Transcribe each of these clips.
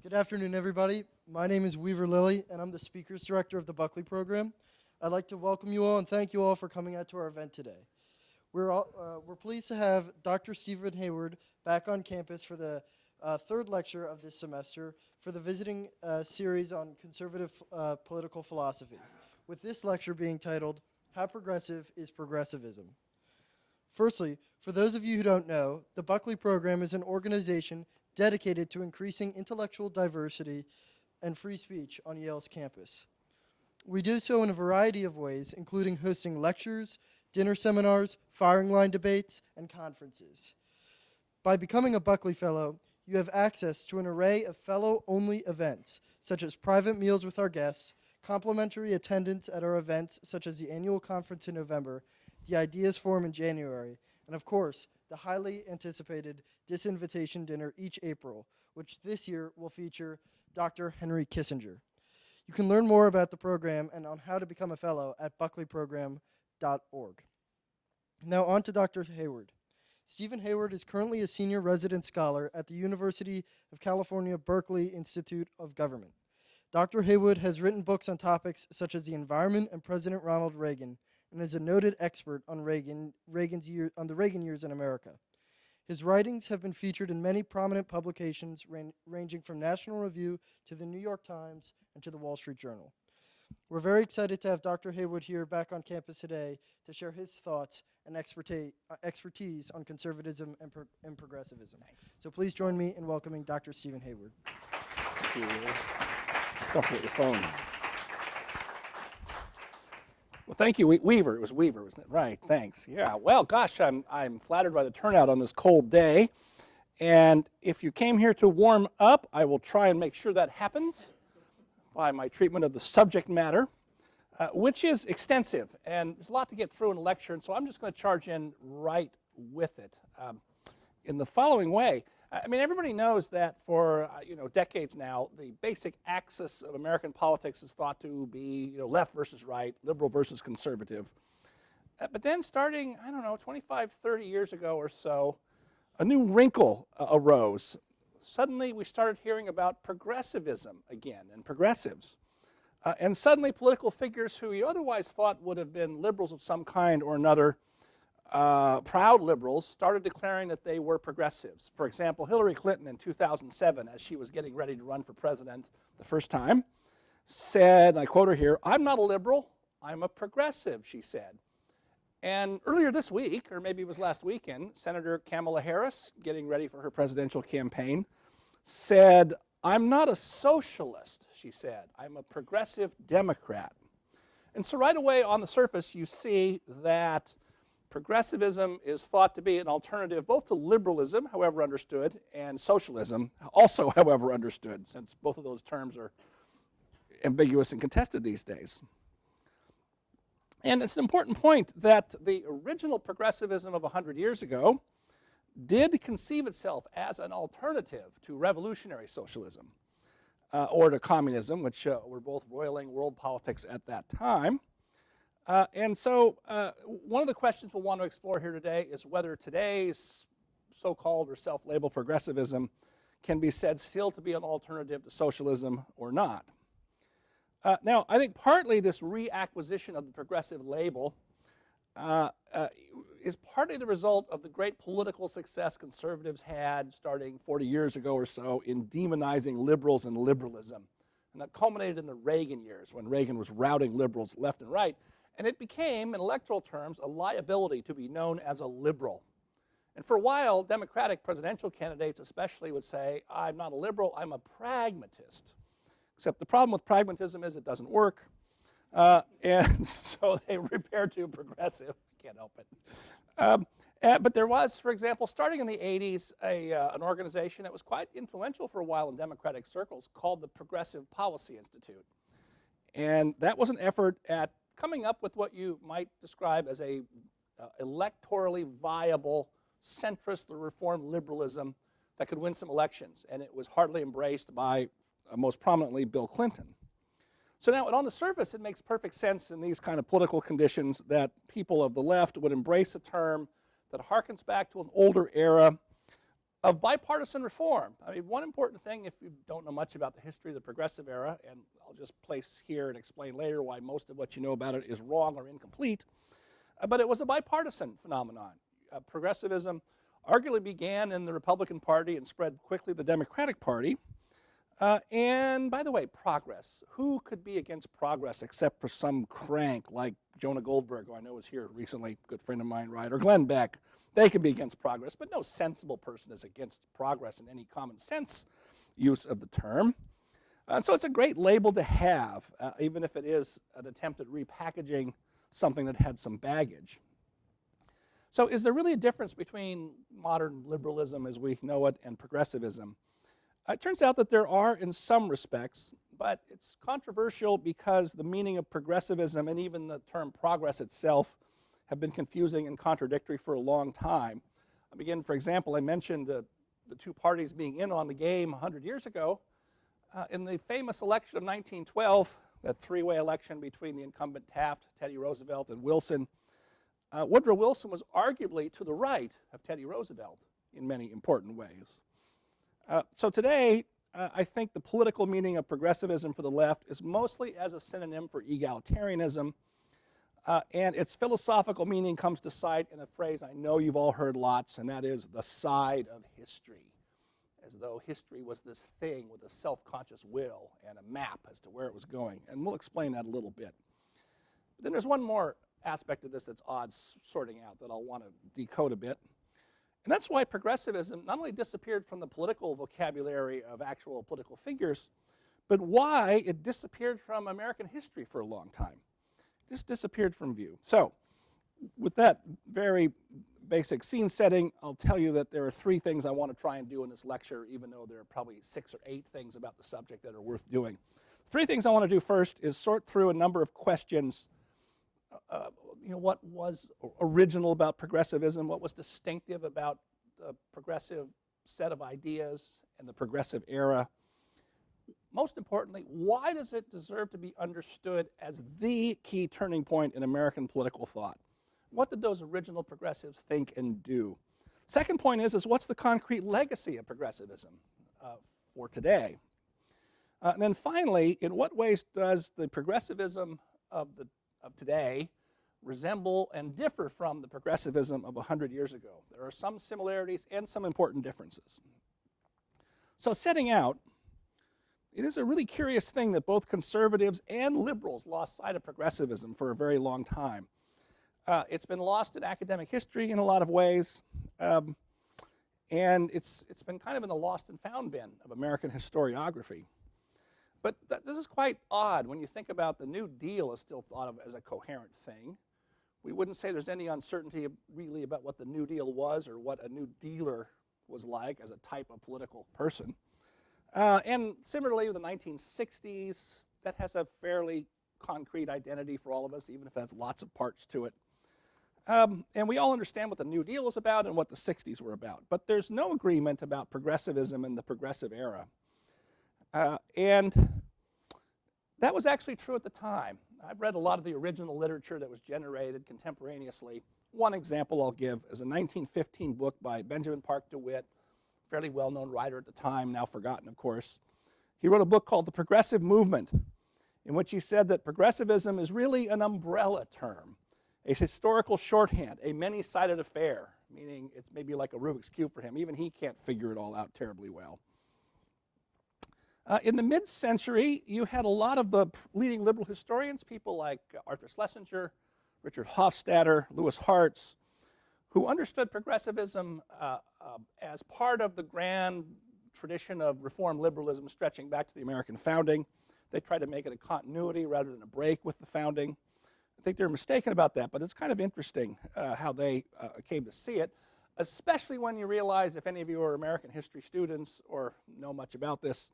Good afternoon, everybody. My name is Weaver Lilly, and I'm the Speakers Director of the Buckley program. I'd like to welcome you all and thank you all for coming out to our event today. We're pleased to have Dr. Stephen Hayward back on campus for the third lecture of this semester for the visiting series on conservative political philosophy, with this lecture being titled, How Progressive is Progressivism? Firstly, for those of you who don't know, the Buckley program is an organization dedicated to increasing intellectual diversity and free speech on Yale's campus. We do so in a variety of ways, including hosting lectures, dinner seminars, firing line debates, and conferences. By becoming a Buckley Fellow, you have access to an array of fellow-only events, such as private meals with our guests, complimentary attendance at our events, such as the annual conference in November, the Ideas Forum in January, and of course, the highly anticipated Disinvitation Dinner each April, which this year will feature Dr. Henry Kissinger. You can learn more about the program and on how to become a fellow at buckleyprogram.org. Now on to Dr. Hayward. Stephen Hayward is currently a senior resident scholar at the University of California, Berkeley Institute of Government. Dr. Hayward has written books on topics such as the environment and President Ronald Reagan, and is a noted expert on the Reagan years in America. His writings have been featured in many prominent publications ranging from National Review to the New York Times and to the Wall Street Journal. We're very excited to have Dr. Hayward here back on campus today to share his thoughts and expertise on conservatism and progressivism. Thanks. So please join me in welcoming Dr. Stephen Hayward. Thank you. Don't forget your phone. Well, thank you, Weaver. It was Weaver, wasn't it? Right, thanks. Yeah, well, gosh, I'm flattered by the turnout on this cold day. And if you came here to warm up, I will try and make sure that happens by my treatment of the subject matter, which is extensive. And there's a lot to get through in a lecture, and so I'm just going to charge in right with it in the following way. I mean, everybody knows that for decades now, the basic axis of American politics is thought to be left versus right, liberal versus conservative. But then starting, 25, 30 years ago or so, a new wrinkle arose. Suddenly we started hearing about progressivism again and progressives. And suddenly political figures who you otherwise thought would have been liberals of some kind or another, proud liberals, started declaring that they were progressives. For example, Hillary Clinton in 2007, as she was getting ready to run for president the first time, said, and I quote her here, "I'm not a liberal, I'm a progressive," she said. And earlier this week, or maybe it was last weekend, Senator Kamala Harris, getting ready for her presidential campaign, said, "I'm not a socialist," she said, "I'm a progressive Democrat." And so right away on the surface, you see that progressivism is thought to be an alternative both to liberalism, however understood, and socialism, also however understood, since both of those terms are ambiguous and contested these days. And it's an important point that the original progressivism of 100 years ago did conceive itself as an alternative to revolutionary socialism or to communism, which were both roiling world politics at that time. And so one of the questions we'll want to explore here today is whether today's so-called or self-labeled progressivism can be said still to be an alternative to socialism or not. Now, I think partly this reacquisition of the progressive label is partly the result of the great political success conservatives had starting 40 years ago or so in demonizing liberals and liberalism. And that culminated in the Reagan years when Reagan was routing liberals left and right. And it became, in electoral terms, a liability to be known as a liberal. And for a while, Democratic presidential candidates especially would say, "I'm not a liberal, I'm a pragmatist." Except the problem with pragmatism is it doesn't work. And so they repaired to progressive. Can't help it. But there was, for example, starting in the 80s, an organization that was quite influential for a while in Democratic circles called the Progressive Policy Institute. And that was an effort at coming up with what you might describe as a electorally viable centrist or reform liberalism that could win some elections. And it was hardly embraced by, most prominently, Bill Clinton. So now, on the surface, it makes perfect sense in these kind of political conditions that people of the left would embrace a term that harkens back to an older era of bipartisan reform. I mean, one important thing, if you don't know much about the history of the progressive era, and I'll just place here and explain later why most of what you know about it is wrong or incomplete, but it was a bipartisan phenomenon. Progressivism arguably began in the Republican Party and spread quickly to the Democratic Party. And by the way, progress. Who could be against progress except for some crank like Jonah Goldberg, who I know was here recently, good friend of mine, right, or Glenn Beck? They could be against progress, but no sensible person is against progress in any common sense use of the term. So it's a great label to have, even if it is an attempt at repackaging something that had some baggage. So is there really a difference between modern liberalism as we know it and progressivism? It turns out that there are in some respects, but it's controversial because the meaning of progressivism and even the term progress itself have been confusing and contradictory for a long time. Again, for example, I mentioned the two parties being in on the game 100 years ago. In the famous election of 1912, that three-way election between the incumbent Taft, Teddy Roosevelt, and Wilson, Woodrow Wilson was arguably to the right of Teddy Roosevelt in many important ways. So today, I think the political meaning of progressivism for the left is mostly as a synonym for egalitarianism, and its philosophical meaning comes to sight in a phrase I know you've all heard lots, and that is the side of history, as though history was this thing with a self-conscious will and a map as to where it was going, and we'll explain that a little bit. But then there's one more aspect of this that's odd sorting out that I'll want to decode a bit. And that's why progressivism not only disappeared from the political vocabulary of actual political figures, but why it disappeared from American history for a long time. It just disappeared from view. So, with that very basic scene setting, I'll tell you that there are three things I want to try and do in this lecture, even though there are probably 6 or 8 things about the subject that are worth doing. Three things I want to do first is sort through a number of questions. What was original about progressivism? What was distinctive about the progressive set of ideas and the progressive era? Most importantly, why does it deserve to be understood as the key turning point in American political thought? What did those original progressives think and do? Second point is what's the concrete legacy of progressivism for today? And then finally, in what ways does the progressivism of today resemble and differ from the progressivism of 100 years ago? There are some similarities and some important differences. So setting out, it is a really curious thing that both conservatives and liberals lost sight of progressivism for a very long time. It's been lost in academic history in a lot of ways, and it's been kind of in the lost and found bin of American historiography. But this is quite odd when you think about the New Deal is still thought of as a coherent thing. We wouldn't say there's any uncertainty really about what the New Deal was or what a New Dealer was like as a type of political person. And similarly, with the 1960s, that has a fairly concrete identity for all of us, even if it has lots of parts to it. And we all understand what the New Deal was about and what the 60s were about. But there's no agreement about progressivism in the progressive era. And that was actually true at the time. I've read a lot of the original literature that was generated contemporaneously. One example I'll give is a 1915 book by Benjamin Park DeWitt, fairly well-known writer at the time, now forgotten, of course. He wrote a book called The Progressive Movement, in which he said that progressivism is really an umbrella term, a historical shorthand, a many-sided affair, meaning it's maybe like a Rubik's Cube for him. Even he can't figure it all out terribly well. In the mid-century, you had a lot of the leading liberal historians, people like Arthur Schlesinger, Richard Hofstadter, Louis Hartz, who understood progressivism as part of the grand tradition of reform liberalism stretching back to the American founding. They tried to make it a continuity rather than a break with the founding. I think they're mistaken about that, but it's kind of interesting how they came to see it, especially when you realize, if any of you are American history students or know much about this,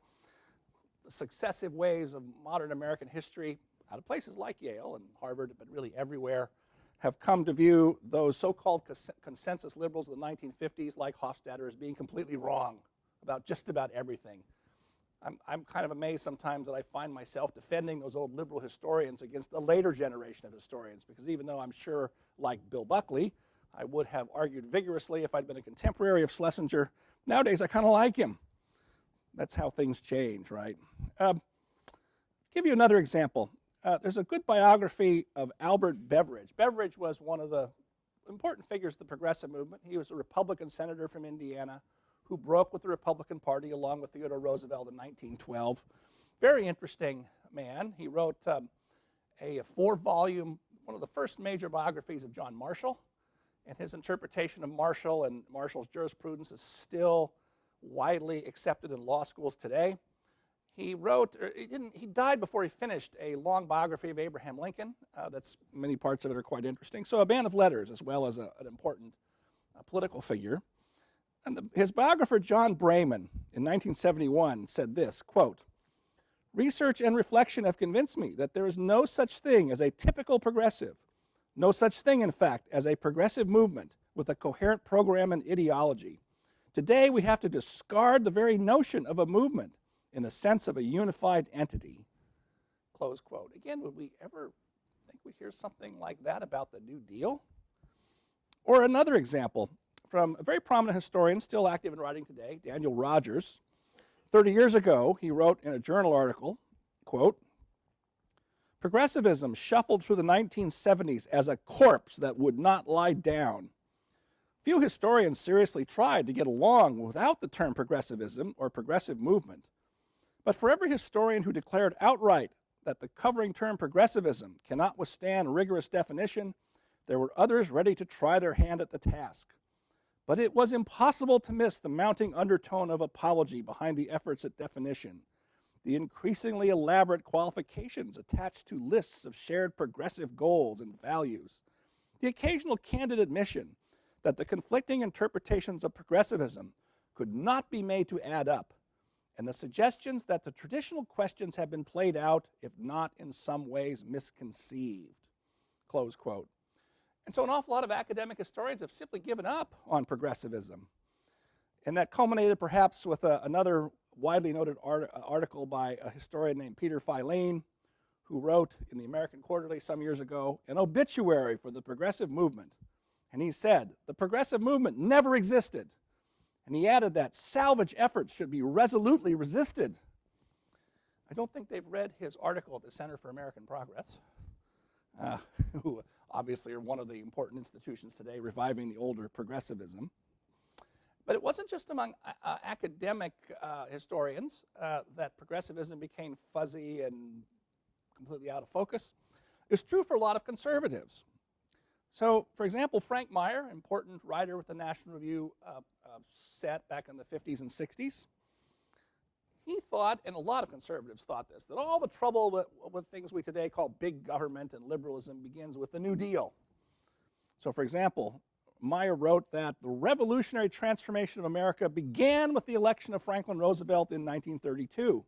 the successive waves of modern American history out of places like Yale and Harvard, but really everywhere, have come to view those so-called consensus liberals of the 1950s, like Hofstadter, as being completely wrong about just about everything. I'm kind of amazed sometimes that I find myself defending those old liberal historians against a later generation of historians, because even though I'm sure, like Bill Buckley, I would have argued vigorously if I'd been a contemporary of Schlesinger, Nowadays, I kind of like him. That's how things change, right? Give you another example. There's a good biography of Albert Beveridge. Beveridge was one of the important figures of the progressive movement. He was a Republican senator from Indiana who broke with the Republican Party along with Theodore Roosevelt in 1912. Very interesting man. He wrote a 4-volume, one of the first major biographies of John Marshall, and his interpretation of Marshall and Marshall's jurisprudence is still widely accepted in law schools today. He died before he finished a long biography of Abraham Lincoln. That's many parts of it are quite interesting. So a man of letters as well as an important political figure. And his biographer, John Brayman, in 1971 said this, quote, "Research and reflection have convinced me that there is no such thing as a typical progressive, no such thing, in fact, as a progressive movement with a coherent program and ideology. Today, we have to discard the very notion of a movement in the sense of a unified entity." Close quote. Again, would we ever think we'd hear something like that about the New Deal? Or another example from a very prominent historian still active in writing today, Daniel Rogers. 30 years ago, he wrote in a journal article, quote, "Progressivism shuffled through the 1970s as a corpse that would not lie down. Few historians seriously tried to get along without the term progressivism or progressive movement. But for every historian who declared outright that the covering term progressivism cannot withstand rigorous definition, there were others ready to try their hand at the task. But it was impossible to miss the mounting undertone of apology behind the efforts at definition, the increasingly elaborate qualifications attached to lists of shared progressive goals and values, the occasional candid admission that the conflicting interpretations of progressivism could not be made to add up, and the suggestions that the traditional questions have been played out, if not in some ways misconceived." Close quote. And so an awful lot of academic historians have simply given up on progressivism. And that culminated perhaps with another widely noted article by a historian named Peter Filene, who wrote in the American Quarterly some years ago an obituary for the progressive movement. And he said, "The progressive movement never existed." And he added that salvage efforts should be resolutely resisted. I don't think they've read his article at the Center for American Progress, who obviously are one of the important institutions today reviving the older progressivism. But it wasn't just among academic historians that progressivism became fuzzy and completely out of focus. It's true for a lot of conservatives. So, for example, Frank Meyer, important writer with the National Review set back in the 50s and 60s, he thought, and a lot of conservatives thought this, that all the trouble with things we today call big government and liberalism begins with the New Deal. So, for example, Meyer wrote that the revolutionary transformation of America began with the election of Franklin Roosevelt in 1932.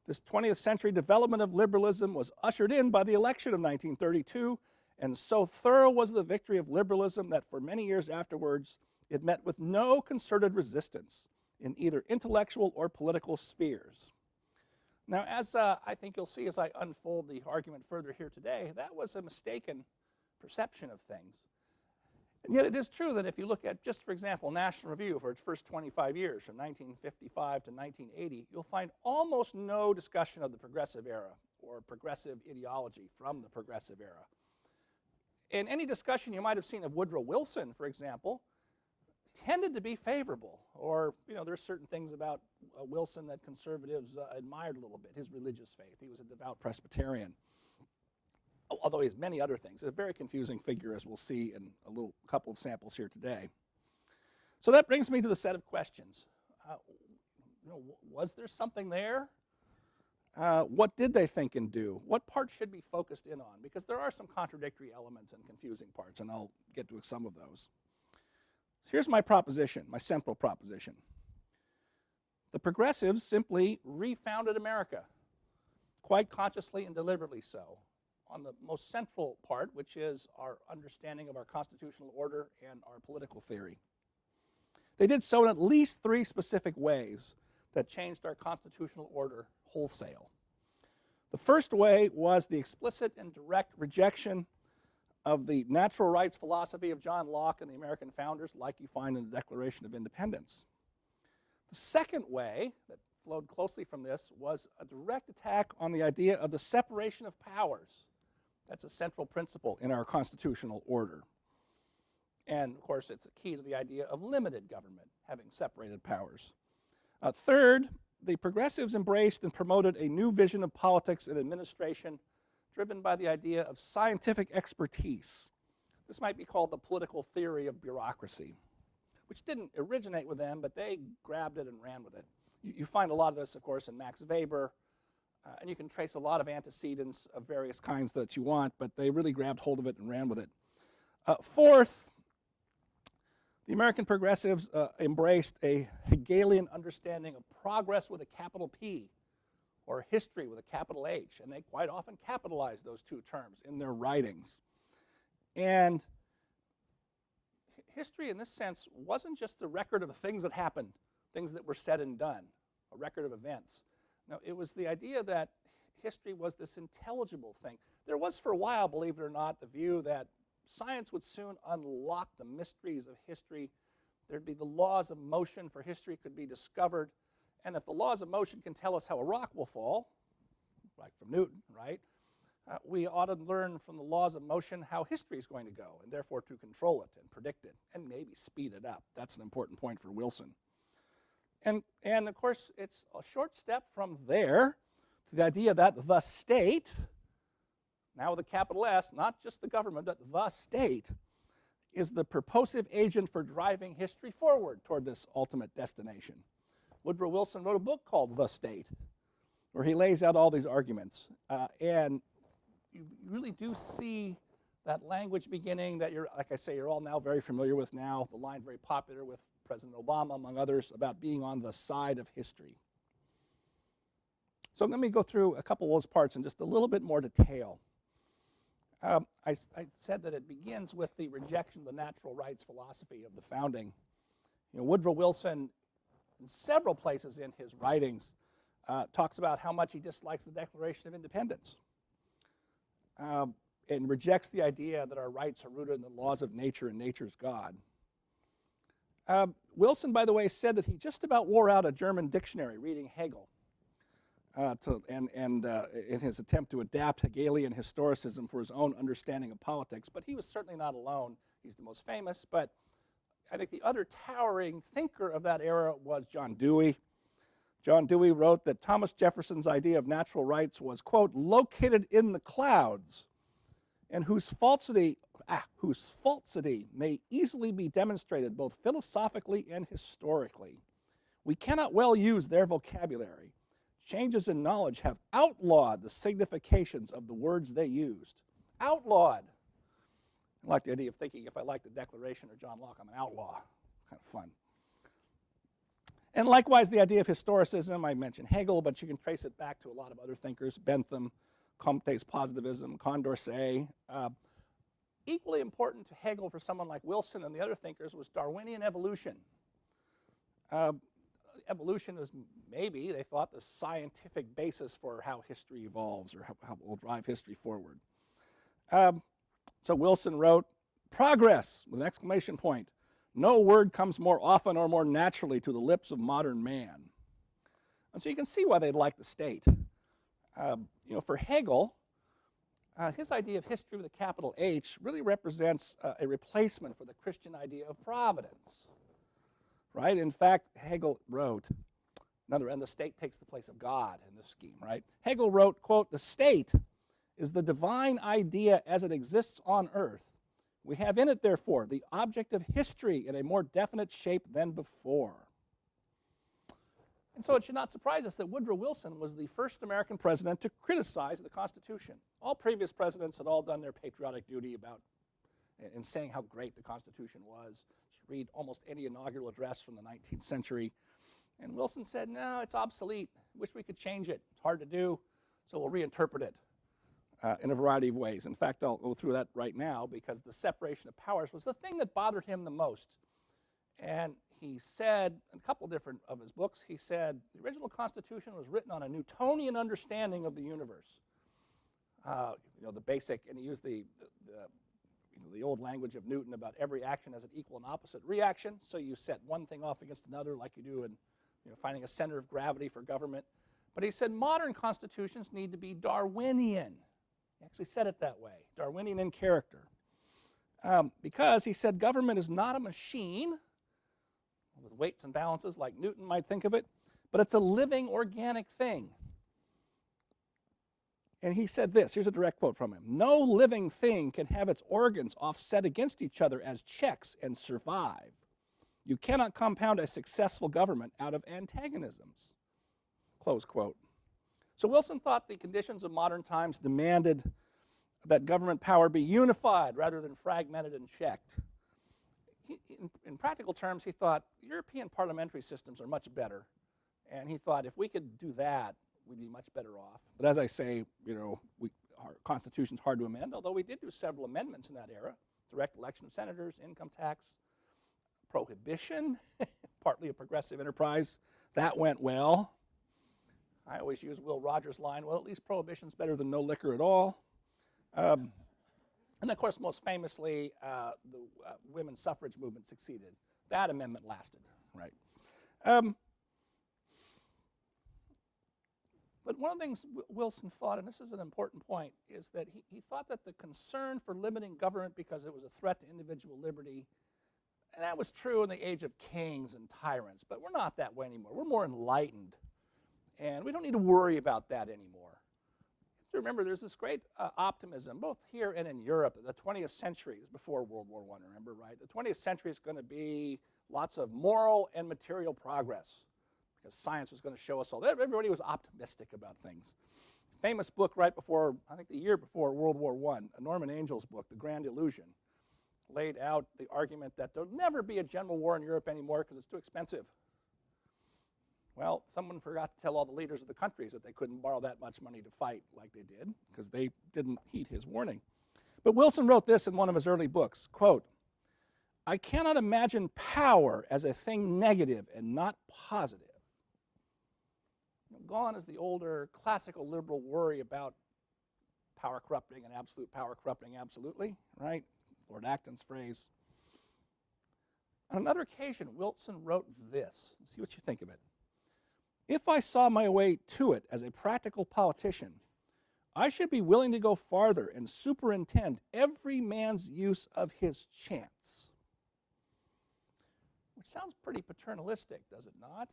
This 20th century development of liberalism was ushered in by the election of 1932, and so thorough was the victory of liberalism that for many years afterwards, it met with no concerted resistance in either intellectual or political spheres. Now, as I think you'll see as I unfold the argument further here today, that was a mistaken perception of things. And yet it is true that if you look at, just for example, National Review for its first 25 years, from 1955 to 1980, you'll find almost no discussion of the progressive era or progressive ideology from the progressive era. In any discussion you might have seen of Woodrow Wilson, for example, tended to be favorable, or, there's certain things about Wilson that conservatives admired a little bit, his religious faith. He was a devout Presbyterian, although he has many other things. A very confusing figure, as we'll see in a couple of samples here today. So that brings me to the set of questions. Was there something there? What did they think and do? What part should be focused in on? Because there are some contradictory elements and confusing parts, and I'll get to some of those. So here's my proposition, my central proposition. The progressives simply refounded America, quite consciously and deliberately so, on the most central part, which is our understanding of our constitutional order and our political theory. They did so in at least 3 specific ways that changed our constitutional order wholesale. The first way was the explicit and direct rejection of the natural rights philosophy of John Locke and the American founders, like you find in the Declaration of Independence. The second way that flowed closely from this was a direct attack on the idea of the separation of powers. That's a central principle in our constitutional order. And, of course, it's a key to the idea of limited government, having separated powers. Third, the progressives embraced and promoted a new vision of politics and administration driven by the idea of scientific expertise. This might be called the political theory of bureaucracy, which didn't originate with them, but they grabbed it and ran with it. You find a lot of this, of course, in Max Weber, and you can trace a lot of antecedents of various kinds that you want, but they really grabbed hold of it and ran with it. Fourth, the American progressives embraced a Hegelian understanding of progress with a capital P, or history with a capital H, and they quite often capitalized those two terms in their writings. And history, in this sense, wasn't just a record of things that happened, things that were said and done, a record of events. No, it was the idea that history was this intelligible thing. There was, for a while, believe it or not, the view that science would soon unlock the mysteries of history. There'd be the laws of motion for history could be discovered. And if the laws of motion can tell us how a rock will fall, like from Newton, right, we ought to learn from the laws of motion how history is going to go, and therefore to control it and predict it and maybe speed it up. That's an important point for Wilson. And of course, it's a short step from there to the idea that the state, now with a capital S, not just the government, but the state, is the purposive agent for driving history forward toward this ultimate destination. Woodrow Wilson wrote a book called The State, where he lays out all these arguments. And you really do see that language beginning that like I say, you're all now very familiar with now, the line very popular with President Obama, among others, about being on the side of history. So let me go through a couple of those parts in just a little bit more detail. I said that it begins with the rejection of the natural rights philosophy of the founding. Woodrow Wilson, in several places in his writings, talks about how much he dislikes the Declaration of Independence and rejects the idea that our rights are rooted in the laws of nature and nature's God. Wilson, by the way, said that he just about wore out a German dictionary reading Hegel in his attempt to adapt Hegelian historicism for his own understanding of politics. But he was certainly not alone. He's the most famous. But I think the other towering thinker of that era was John Dewey. John Dewey wrote that Thomas Jefferson's idea of natural rights was, quote, located in the clouds, and whose falsity may easily be demonstrated both philosophically and historically. We cannot well use their vocabulary. Changes in knowledge have outlawed the significations of the words they used. Outlawed. I like the idea of thinking if I like the Declaration or John Locke, I'm an outlaw. Kind of fun. And likewise, the idea of historicism, I mentioned Hegel, but you can trace it back to a lot of other thinkers, Bentham, Comte's positivism, Condorcet. Equally important to Hegel for someone like Wilson and the other thinkers was Darwinian evolution. Evolution is maybe, they thought, the scientific basis for how history evolves or how it will drive history forward. So Wilson wrote, progress, with an exclamation point. No word comes more often or more naturally to the lips of modern man. And so you can see why they'd like the state. For Hegel, his idea of history with a capital H really represents a replacement for the Christian idea of providence. Right? In fact, Hegel wrote, and the state takes the place of God in this scheme, right? Hegel wrote, quote, the state is the divine idea as it exists on earth. We have in it, therefore, the object of history in a more definite shape than before. And so it should not surprise us that Woodrow Wilson was the first American president to criticize the Constitution. All previous presidents had all done their patriotic duty in saying how great the Constitution was. Just read almost any inaugural address from the 19th century. And Wilson said, no, it's obsolete. Wish we could change it. It's hard to do, so we'll reinterpret it in a variety of ways. In fact, I'll go through that right now because the separation of powers was the thing that bothered him the most. And he said, in a couple different of his books, he said, the original Constitution was written on a Newtonian understanding of the universe. The basic, and he used the old language of Newton about every action has an equal and opposite reaction. So you set one thing off against another like you do in finding a center of gravity for government. But he said modern constitutions need to be Darwinian. He actually said it that way, Darwinian in character. Because he said government is not a machine with weights and balances like Newton might think of it, but it's a living organic thing. And he said this, here's a direct quote from him: "No living thing can have its organs offset against each other as checks and survive. You cannot compound a successful government out of antagonisms." Close quote. So Wilson thought the conditions of modern times demanded that government power be unified rather than fragmented and checked. In practical terms, he thought European parliamentary systems are much better. And he thought if we could do that, we'd be much better off. But as I say, our Constitution's hard to amend, although we did do several amendments in that era. Direct election of senators, income tax, prohibition, partly a progressive enterprise. That went well. I always use Will Rogers' line, well, at least prohibition's better than no liquor at all. And of course, most famously, the women's suffrage movement succeeded. That amendment lasted, right? But one of the things Wilson thought, and this is an important point, is that he thought that the concern for limiting government because it was a threat to individual liberty, and that was true in the age of kings and tyrants, but we're not that way anymore. We're more enlightened, and we don't need to worry about that anymore. Remember, there's this great optimism, both here and in Europe. The 20th century is before World War I, remember, right? The 20th century is going to be lots of moral and material progress because science was going to show us all. Everybody was optimistic about things. Famous book right before, I think the year before World War I, Norman Angel's book, The Grand Illusion, laid out the argument that there'll never be a general war in Europe anymore because it's too expensive. Well, someone forgot to tell all the leaders of the countries that they couldn't borrow that much money to fight like they did because they didn't heed his warning. But Wilson wrote this in one of his early books, quote, "I cannot imagine power as a thing negative and not positive." Gone is the older classical liberal worry about power corrupting and absolute power corrupting absolutely, right? Lord Acton's phrase. On another occasion, Wilson wrote this. Let's see what you think of it. "If I saw my way to it as a practical politician, I should be willing to go farther and superintend every man's use of his chance." Which sounds pretty paternalistic, does it not?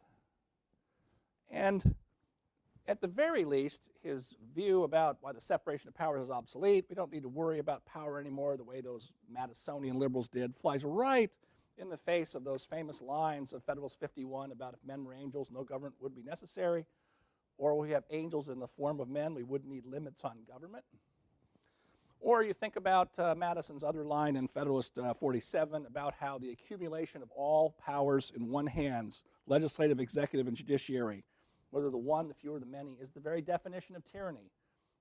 And at the very least, his view about why the separation of powers is obsolete, we don't need to worry about power anymore the way those Madisonian liberals did, flies right in the face of those famous lines of Federalist 51 about if men were angels, no government would be necessary, or we have angels in the form of men, we wouldn't need limits on government. Or you think about Madison's other line in Federalist 47 about how the accumulation of all powers in one hands, legislative, executive, and judiciary, whether the one, the few, or the many, is the very definition of tyranny.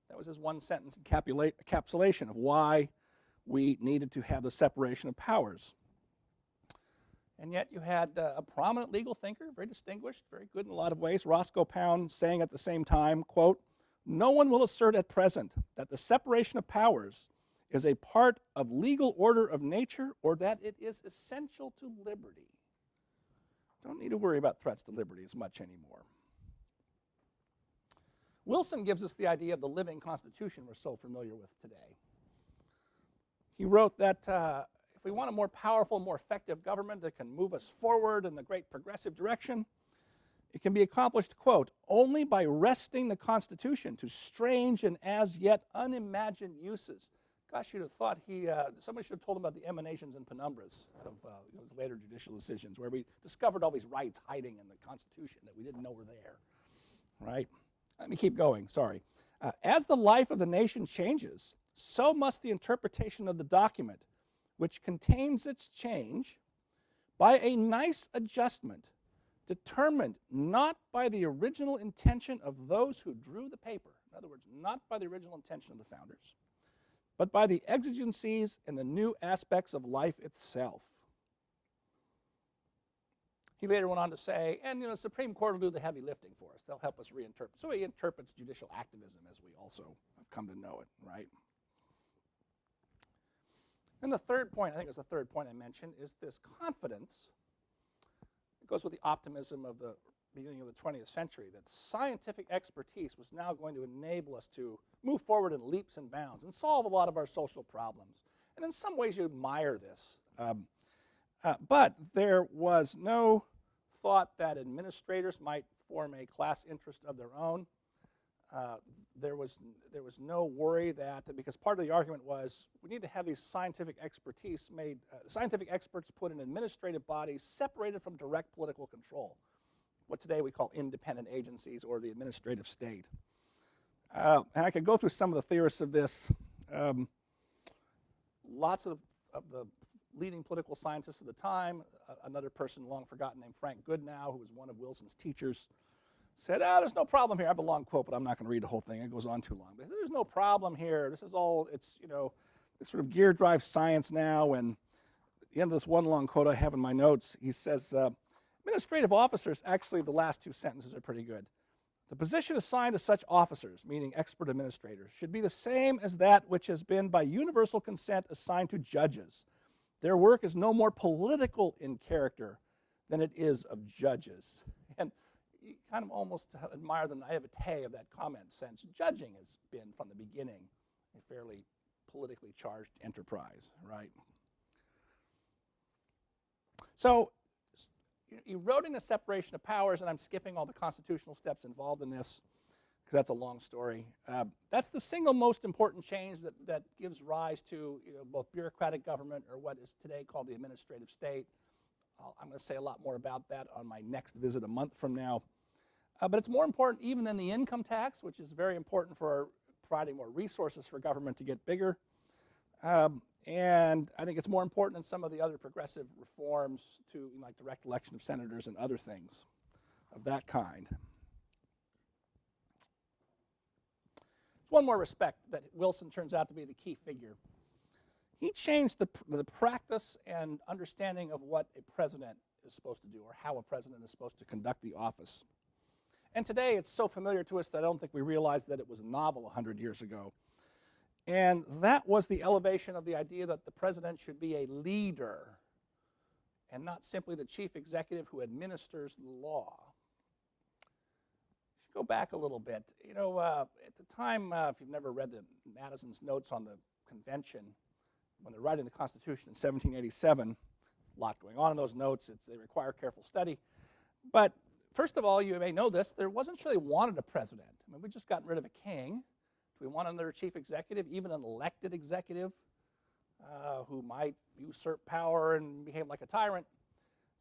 That was his one-sentence encapsulation of why we needed to have the separation of powers. And yet you had a prominent legal thinker, very distinguished, very good in a lot of ways, Roscoe Pound, saying at the same time, quote, "No one will assert at present that the separation of powers is a part of legal order of nature or that it is essential to liberty." Don't need to worry about threats to liberty as much anymore. Wilson gives us the idea of the living constitution we're so familiar with today. He wrote that if we want a more powerful, more effective government that can move us forward in the great progressive direction, it can be accomplished, quote, "only by wresting the Constitution to strange and as yet unimagined uses." Gosh, you'd have thought somebody should have told him about the emanations and penumbras of his later judicial decisions, where we discovered all these rights hiding in the Constitution that we didn't know were there, right? Let me keep going, sorry. As the life of the nation changes, so must the interpretation of the document, which contains its change, by a nice adjustment, determined not by the original intention of those who drew the paper, in other words, not by the original intention of the founders, but by the exigencies and the new aspects of life itself. He later went on to say, and the Supreme Court will do the heavy lifting for us. They'll help us reinterpret. So he interprets judicial activism as we also have come to know it, right? And the third point, I think it was the third point I mentioned, is this confidence. It goes with the optimism of the beginning of the 20th century, that scientific expertise was now going to enable us to move forward in leaps and bounds and solve a lot of our social problems. And in some ways, you admire this. But there was no thought that administrators might form a class interest of their own. There was no worry that, because part of the argument was we need to have these scientific expertise made, scientific experts put in administrative bodies separated from direct political control, what today we call independent agencies or the administrative state. And I could go through some of the theorists of this. Lots of the leading political scientists of the time, another person long forgotten named Frank Goodnow, who was one of Wilson's teachers, said, there's no problem here. I have a long quote, but I'm not going to read the whole thing. It goes on too long. But there's no problem here. This is all, it's, this sort of gear drive science now. And at the end of this one long quote I have in my notes, he says, administrative officers, actually the last two sentences are pretty good. The position assigned to such officers, meaning expert administrators, should be the same as that which has been by universal consent assigned to judges. Their work is no more political in character than it is of judges. And you kind of almost admire the naivete of that comment, since judging has been from the beginning a fairly politically charged enterprise, right? So, eroding the separation of powers, and I'm skipping all the constitutional steps involved in this because that's a long story. That's the single most important change that gives rise to both bureaucratic government, or what is today called the administrative state. I'm going to say a lot more about that on my next visit a month from now. But it's more important even than the income tax, which is very important for providing more resources for government to get bigger. And I think it's more important than some of the other progressive reforms to like direct election of senators and other things of that kind. One more respect that Wilson turns out to be the key figure. He changed the practice and understanding of what a president is supposed to do, or how a president is supposed to conduct the office. And today it's so familiar to us that I don't think we realize that it was novel 100 years ago. And that was the elevation of the idea that the president should be a leader and not simply the chief executive who administers the law. Go back a little bit. At the time, if you've never read Madison's notes on the convention, when they're writing the Constitution in 1787, a lot going on in those notes. They require careful study. But first of all, you may know this, there wasn't really wanted a president. I mean, we'd just gotten rid of a king. Do we want another chief executive, even an elected executive, who might usurp power and behave like a tyrant?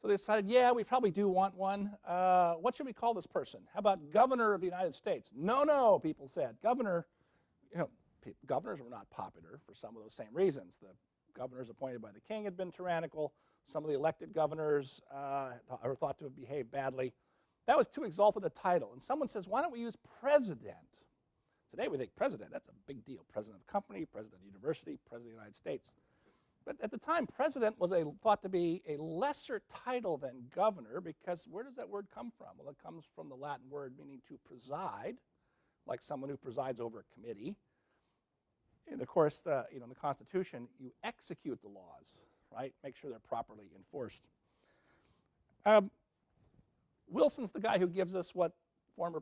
So they decided, yeah, we probably do want one. What should we call this person? How about governor of the United States? No, people said. Governor, governors were not popular for some of those same reasons. The governors appointed by the king had been tyrannical. Some of the elected governors are thought to have behaved badly. That was too exalted a title. And someone says, why don't we use president? Today we think president, that's a big deal. President of a company, president of a university, president of the United States. But at the time, president was thought to be a lesser title than governor, because where does that word come from? Well, it comes from the Latin word meaning to preside, like someone who presides over a committee. And of course, in the Constitution, you execute the laws, right? Make sure they're properly enforced. Wilson's the guy who gives us what former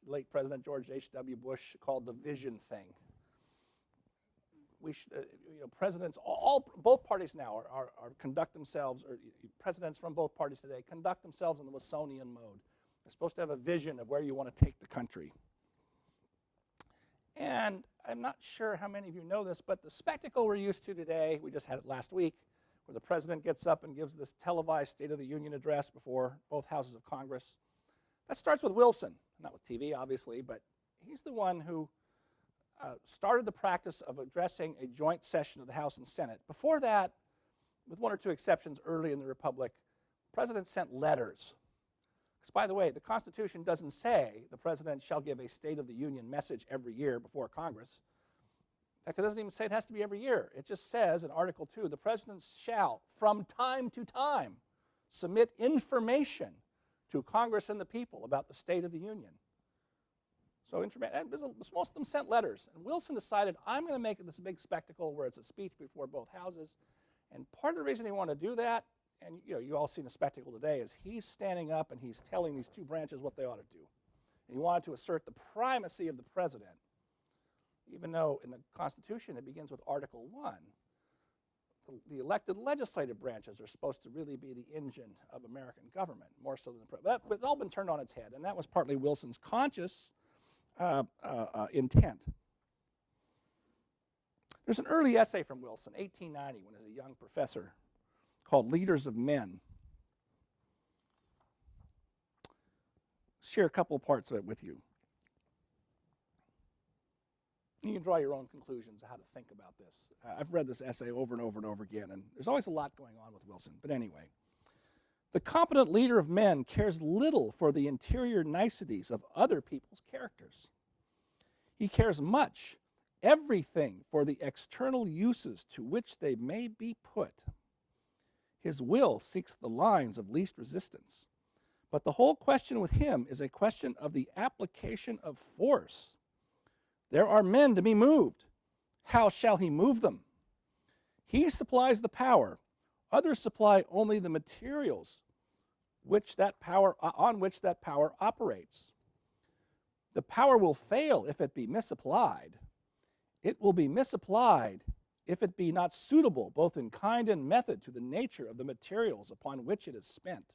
late President George H.W. Bush called the vision thing. Presidents, both parties now are conduct themselves, or presidents from both parties today conduct themselves in the Wilsonian mode. They're supposed to have a vision of where you want to take the country. And I'm not sure how many of you know this, but the spectacle we're used to today, we just had it last week, where the president gets up and gives this televised State of the Union address before both houses of Congress. That starts with Wilson, not with TV, obviously, but he's the one who started the practice of addressing a joint session of the House and Senate. Before that, with one or two exceptions early in the Republic, presidents sent letters. Because, by the way, the Constitution doesn't say the president shall give a State of the Union message every year before Congress. In fact, it doesn't even say it has to be every year. It just says in Article 2, the president shall, from time to time, submit information to Congress and the people about the State of the Union. So most of them sent letters. And Wilson decided, I'm going to make it this big spectacle where it's a speech before both houses. And part of the reason he wanted to do that and you all seen the spectacle today, is he's standing up and he's telling these two branches what they ought to do. And he wanted to assert the primacy of the president, even though in the Constitution it begins with Article 1. The elected legislative branches are supposed to really be the engine of American government, more so than the president. But it's all been turned on its head, and that was partly Wilson's conscious intent. There's an early essay from Wilson, 1890, when he was a young professor, called Leaders of Men. Share a couple of parts of it with you. You can draw your own conclusions of how to think about this. I've read this essay over and over and over again, and there's always a lot going on with Wilson. But anyway, the competent leader of men cares little for the interior niceties of other people's characters. He cares much, everything, for the external uses to which they may be put. His will seeks the lines of least resistance. But the whole question with him is a question of the application of force. There are men to be moved. How shall he move them? He supplies the power. Others supply only the materials on which that power operates. The power will fail if it be misapplied. It will be misapplied if it be not suitable both in kind and method to the nature of the materials upon which it is spent.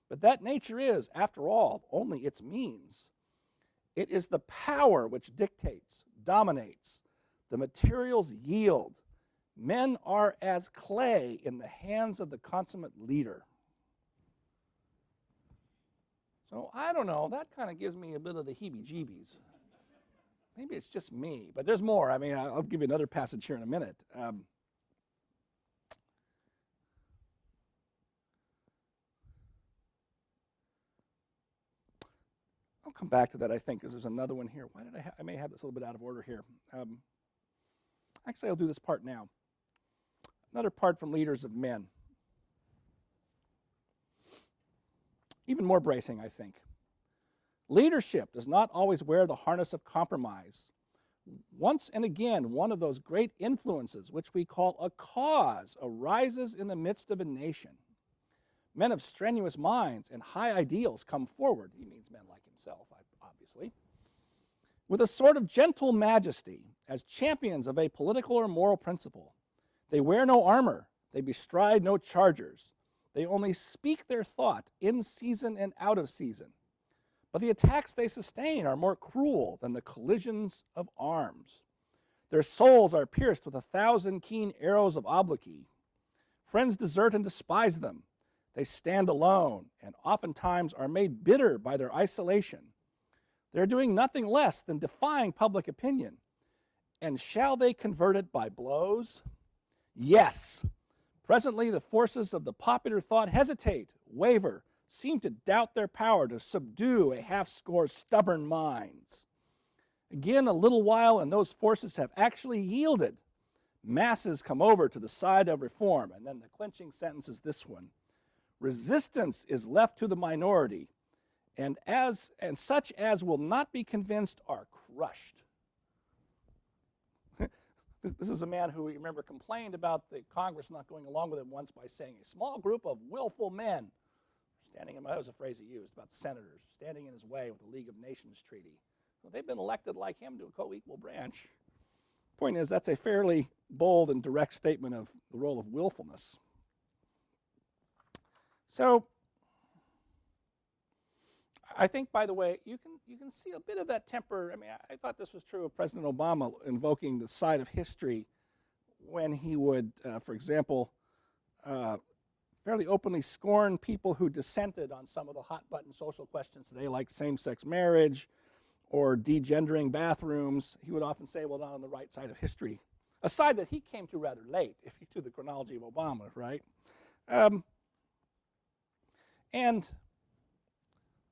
But that nature is, after all, only its means. It is the power which dictates, dominates. The materials yield. Men are as clay in the hands of the consummate leader. So I don't know, that kind of gives me a bit of the heebie-jeebies. Maybe it's just me, but there's more. I mean, I'll give you another passage here in a minute. I'll come back to that, I think, because there's another one here. Why did I may have this a little bit out of order here. Actually, I'll do this part now. Another part from Leaders of Men. Even more bracing, I think. Leadership does not always wear the harness of compromise. Once and again, one of those great influences, which we call a cause, arises in the midst of a nation. Men of strenuous minds and high ideals come forward. He means men like himself, obviously, with a sort of gentle majesty as champions of a political or moral principle. They wear no armor. They bestride no chargers. They only speak their thought in season and out of season. But the attacks they sustain are more cruel than the collisions of arms. Their souls are pierced with 1,000 keen arrows of obloquy. Friends desert and despise them. They stand alone and oftentimes are made bitter by their isolation. They're doing nothing less than defying public opinion. And shall they convert it by blows? Yes. Presently, the forces of the popular thought hesitate, waver, seem to doubt their power to subdue a half-score stubborn minds. Again, a little while, and those forces have actually yielded. Masses come over to the side of reform. And then the clinching sentence is this one. Resistance is left to the minority, and such as will not be convinced are crushed. This is a man who, you remember, complained about the Congress not going along with him once by saying a small group of willful men standing in, that was a phrase he used about senators, standing in his way with the League of Nations Treaty. Well, they've been elected like him to a co-equal branch. Point is, that's a fairly bold and direct statement of the role of willfulness. So, I think, by the way, you can see a bit of that temper. I mean, I thought this was true of President Obama invoking the side of history when he would, for example, fairly openly scorn people who dissented on some of the hot-button social questions today, like same-sex marriage or degendering bathrooms. He would often say, well, not on the right side of history, a side that he came to rather late, if you do the chronology of Obama, right? And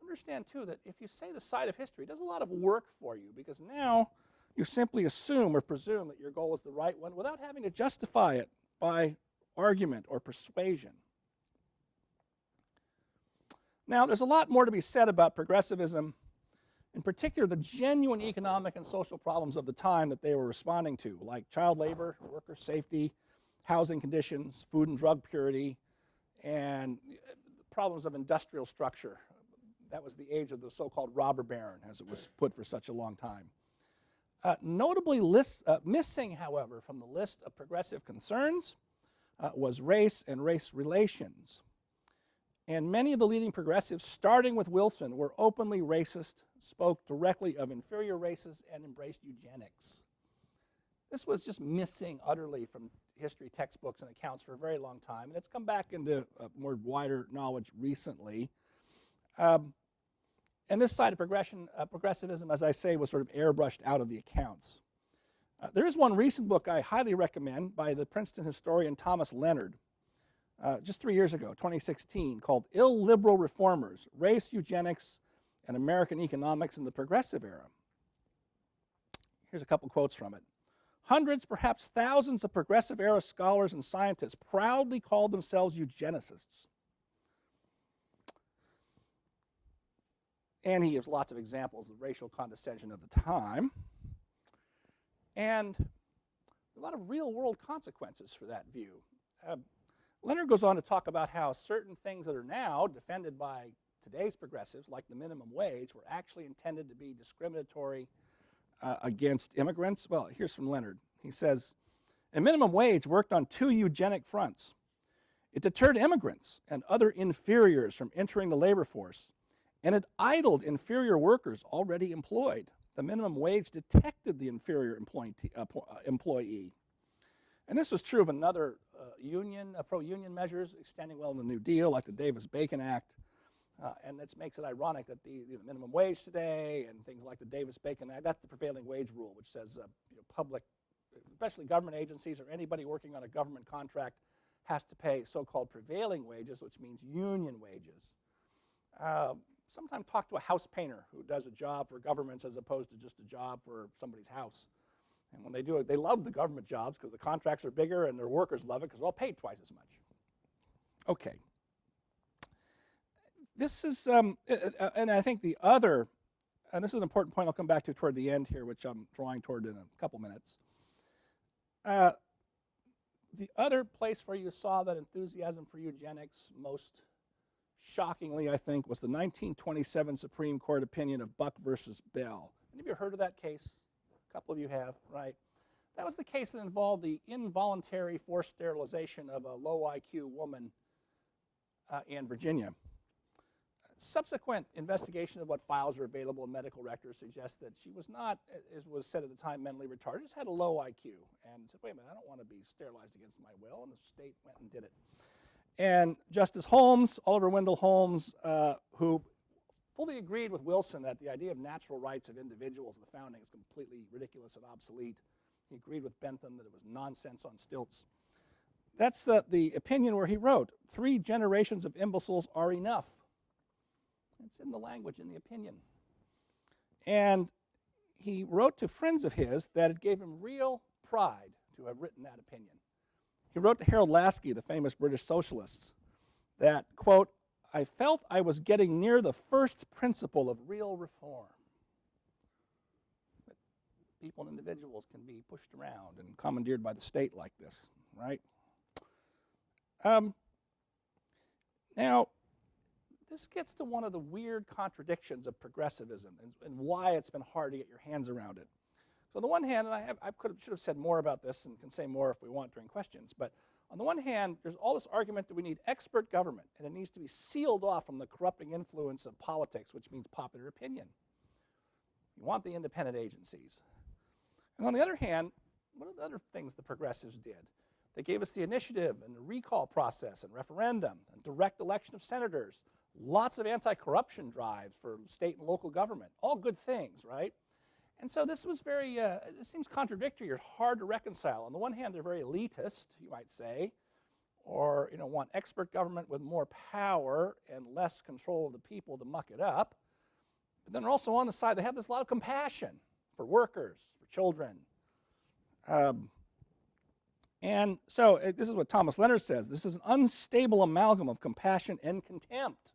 understand, too, that if you say the side of history, it does a lot of work for you, because now you simply assume or presume that your goal is the right one without having to justify it by argument or persuasion. Now, there's a lot more to be said about progressivism, in particular the genuine economic and social problems of the time that they were responding to, like child labor, worker safety, housing conditions, food and drug purity, and problems of industrial structure. That was the age of the so-called robber baron, as it was put for such a long time. Notably missing, however, from the list of progressive concerns was race and race relations. And many of the leading progressives, starting with Wilson, were openly racist, spoke directly of inferior races, and embraced eugenics. This was just missing utterly from history textbooks and accounts for a very long time, and it's come back into more wider knowledge recently. And this side of progressivism, as I say, was sort of airbrushed out of the accounts. There is one recent book I highly recommend by the Princeton historian Thomas Leonard, just 3 years ago, 2016, called Illiberal Reformers, Race, Eugenics, and American Economics in the Progressive Era. Here's a couple quotes from it. Hundreds, perhaps thousands of progressive era scholars and scientists proudly called themselves eugenicists. And he gives lots of examples of racial condescension of the time. And a lot of real-world consequences for that view. Leonard goes on to talk about how certain things that are now defended by today's progressives, like the minimum wage, were actually intended to be discriminatory against immigrants. Well, here's from Leonard. He says, a minimum wage worked on two eugenic fronts. It deterred immigrants and other inferiors from entering the labor force, and it idled inferior workers already employed. The minimum wage detected the inferior employee. And this was true of another pro-union measures extending well in the New Deal, like the Davis-Bacon Act. And that makes it ironic that the minimum wage today and things like the Davis-Bacon Act, that's the prevailing wage rule, which says public, especially government agencies or anybody working on a government contract, has to pay so-called prevailing wages, which means union wages. Sometimes talk to a house painter who does a job for governments as opposed to just a job for somebody's house. And when they do it, they love the government jobs because the contracts are bigger and their workers love it because they're all paid twice as much. Okay. This is, and I think the other, and this is an important point I'll come back to toward the end here, which I'm drawing toward in a couple minutes. The other place where you saw that enthusiasm for eugenics most shockingly, I think, was the 1927 Supreme Court opinion of Buck versus Bell. Any of you heard of that case? A couple of you have, right? That was the case that involved the involuntary forced sterilization of a low IQ woman in Virginia. Subsequent investigation of what files are available in medical records suggests that she was not, as was said at the time, mentally retarded, just had a low IQ. And said, wait a minute, I don't want to be sterilized against my will, and the state went and did it. And Justice Holmes, Oliver Wendell Holmes, who fully agreed with Wilson that the idea of natural rights of individuals at the founding is completely ridiculous and obsolete. He agreed with Bentham that it was nonsense on stilts. That's the opinion where he wrote, 3 generations of imbeciles are enough. It's in the language, in the opinion. And he wrote to friends of his that it gave him real pride to have written that opinion. He wrote to Harold Lasky, the famous British socialist, that, quote, I felt I was getting near the first principle of real reform. That people and individuals can be pushed around and commandeered by the state like this, right? Now, this gets to one of the weird contradictions of progressivism and why it's been hard to get your hands around it. So on the one hand, and I should have said more about this and can say more if we want during questions, but on the one hand, there's all this argument that we need expert government, and it needs to be sealed off from the corrupting influence of politics, which means popular opinion. You want the independent agencies. And on the other hand, what are the other things the progressives did? They gave us the initiative and the recall process and referendum and direct election of senators, lots of anti-corruption drives for state and local government, all good things, right? And so this was very, this seems contradictory or hard to reconcile. On the one hand, they're very elitist, you might say, or want expert government with more power and less control of the people to muck it up. But then also on the side, they have this lot of compassion for workers, for children. And so this is what Thomas Leonard says. This is an unstable amalgam of compassion and contempt.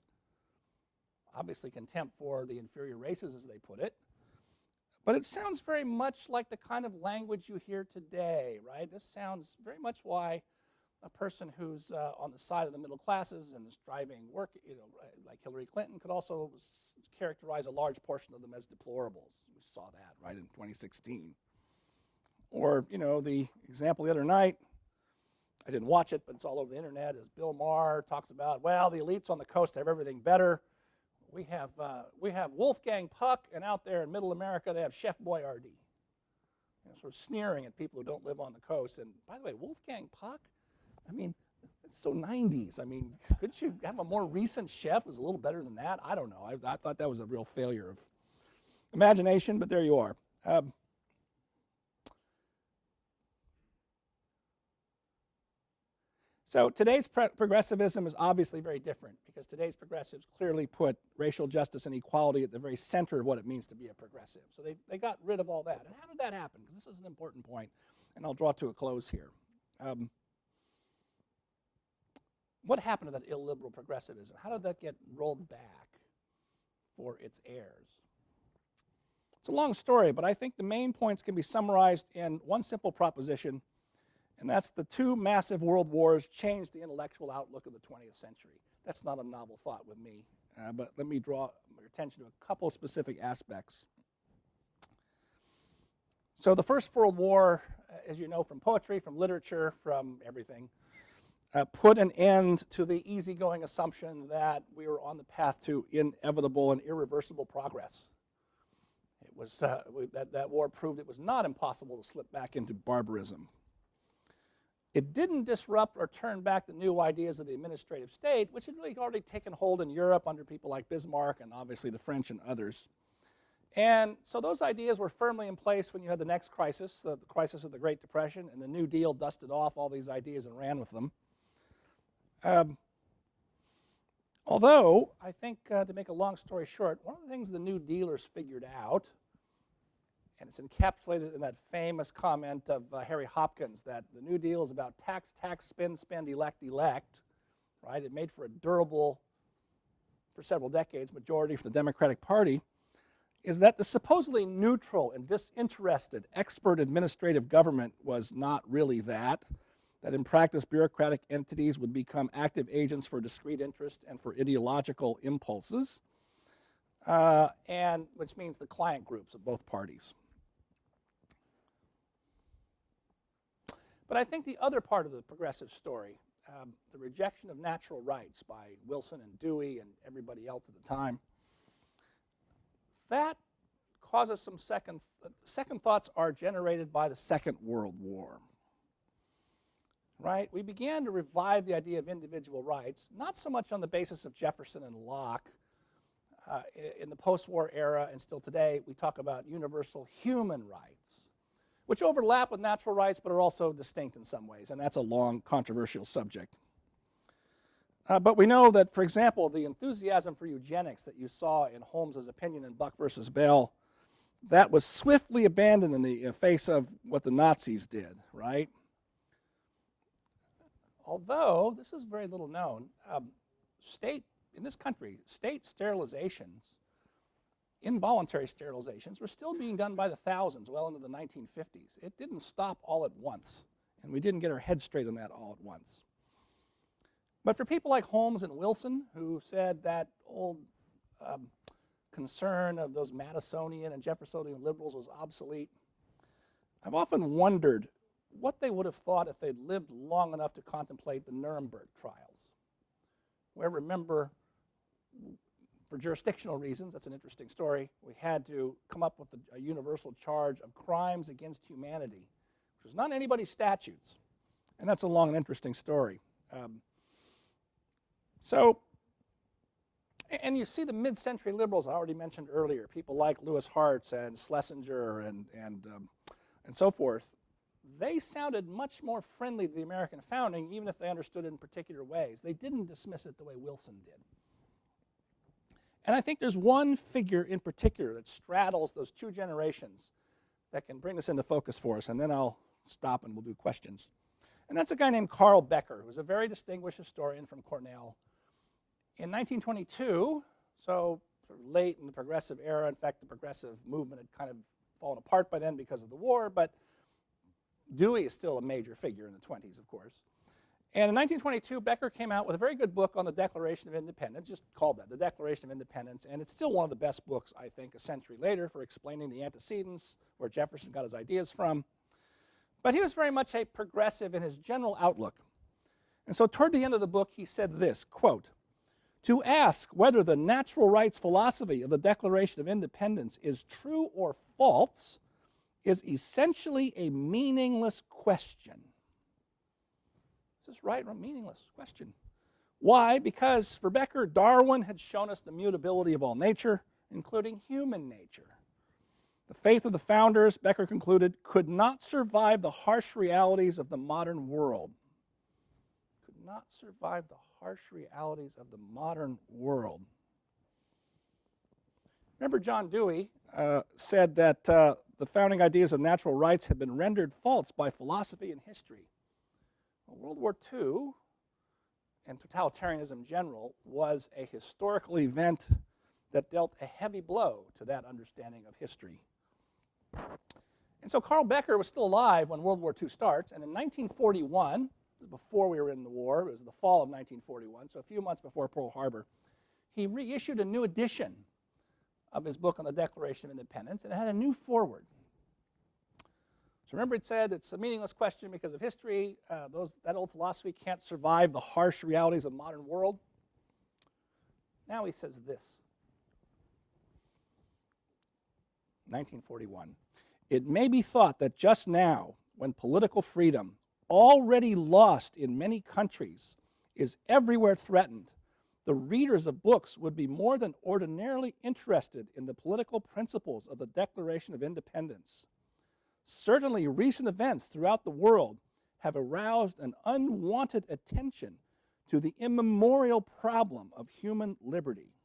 Obviously contempt for the inferior races, as they put it. But it sounds very much like the kind of language you hear today, right? This sounds very much why a person who's on the side of the middle classes and is driving work, like Hillary Clinton, could also characterize a large portion of them as deplorables. We saw that, right, in 2016. Or, the example the other night, I didn't watch it, but it's all over the internet, is Bill Maher talks about, well, the elites on the coast have everything better. We have Wolfgang Puck, and out there in middle America, they have Chef Boyardee. Sort of sneering at people who don't live on the coast. And by the way, Wolfgang Puck, it's so 90s. Couldn't you have a more recent chef who's a little better than that? I don't know. I thought that was a real failure of imagination, but there you are. So today's progressivism is obviously very different because today's progressives clearly put racial justice and equality at the very center of what it means to be a progressive. So they got rid of all that. And how did that happen? Because this is an important point, and I'll draw to a close here. What happened to that illiberal progressivism? How did that get rolled back for its heirs? It's a long story, but I think the main points can be summarized in one simple proposition, and that's the two massive world wars changed the intellectual outlook of the 20th century. That's not a novel thought with me, but let me draw your attention to a couple specific aspects. So the First World War, as you know from poetry, from literature, from everything, put an end to the easygoing assumption that we were on the path to inevitable and irreversible progress. It was that war proved it was not impossible to slip back into barbarism. It didn't disrupt or turn back the new ideas of the administrative state, which had really already taken hold in Europe under people like Bismarck and obviously the French and others. And so those ideas were firmly in place when you had the next crisis, the crisis of the Great Depression, and the New Deal dusted off all these ideas and ran with them. Although, I think, to make a long story short, one of the things the New Dealers figured out, and it's encapsulated in that famous comment of Harry Hopkins that the New Deal is about tax, tax, spend, spend, elect, elect, right? It made for a durable, for several decades, majority for the Democratic Party, is that the supposedly neutral and disinterested expert administrative government was not really that in practice bureaucratic entities would become active agents for discrete interest and for ideological impulses, and which means the client groups of both parties. But I think the other part of the progressive story, the rejection of natural rights by Wilson and Dewey and everybody else at the time, that causes some second thoughts are generated by the Second World War. Right? We began to revive the idea of individual rights, not so much on the basis of Jefferson and Locke. In the post-war era and still today, we talk about universal human rights, which overlap with natural rights but are also distinct in some ways, and that's a long, controversial subject. But we know that, for example, the enthusiasm for eugenics that you saw in Holmes's opinion in Buck versus Bell, that was swiftly abandoned in the face of what the Nazis did, right? Although, this is very little known, in this country, state sterilizations, involuntary sterilizations, were still being done by the thousands well into the 1950s. It didn't stop all at once, and we didn't get our heads straight on that all at once. But for people like Holmes and Wilson, who said that old concern of those Madisonian and Jeffersonian liberals was obsolete, I've often wondered what they would have thought if they'd lived long enough to contemplate the Nuremberg trials, where, remember, for jurisdictional reasons, that's an interesting story, we had to come up with a universal charge of crimes against humanity, which was not in anybody's statutes, and that's a long and interesting story. And you see the mid-century liberals I already mentioned earlier, people like Louis Hartz and Schlesinger and so forth. They sounded much more friendly to the American founding, even if they understood it in particular ways. They didn't dismiss it the way Wilson did. And I think there's one figure in particular that straddles those two generations that can bring this into focus for us, and then I'll stop and we'll do questions. And that's a guy named Carl Becker, who was a very distinguished historian from Cornell. In 1922, so sort of late in the progressive era, in fact, the progressive movement had kind of fallen apart by then because of the war, but Dewey is still a major figure in the 20s, of course. And in 1922, Becker came out with a very good book on the Declaration of Independence, just called that, the Declaration of Independence, and it's still one of the best books, I think, a century later for explaining the antecedents, where Jefferson got his ideas from. But he was very much a progressive in his general outlook. And so toward the end of the book, he said this, quote, "To ask whether the natural rights philosophy of the Declaration of Independence is true or false is essentially a meaningless question." Is this right or a meaningless question? Why? Because for Becker, Darwin had shown us the mutability of all nature, including human nature. The faith of the founders, Becker concluded, could not survive the harsh realities of the modern world. Could not survive the harsh realities of the modern world. Remember, John Dewey said that the founding ideas of natural rights had been rendered false by philosophy and history. World War II and totalitarianism in general was a historical event that dealt a heavy blow to that understanding of history. And so Carl Becker was still alive when World War II starts, and in 1941, before we were in the war, it was the fall of 1941, so a few months before Pearl Harbor, he reissued a new edition of his book on the Declaration of Independence, and it had a new foreword. So remember, it said it's a meaningless question because of history. That old philosophy can't survive the harsh realities of the modern world. Now he says this. 1941. "It may be thought that just now, when political freedom, already lost in many countries, is everywhere threatened, the readers of books would be more than ordinarily interested in the political principles of the Declaration of Independence. Certainly, recent events throughout the world have aroused an unwanted attention to the immemorial problem of human liberty."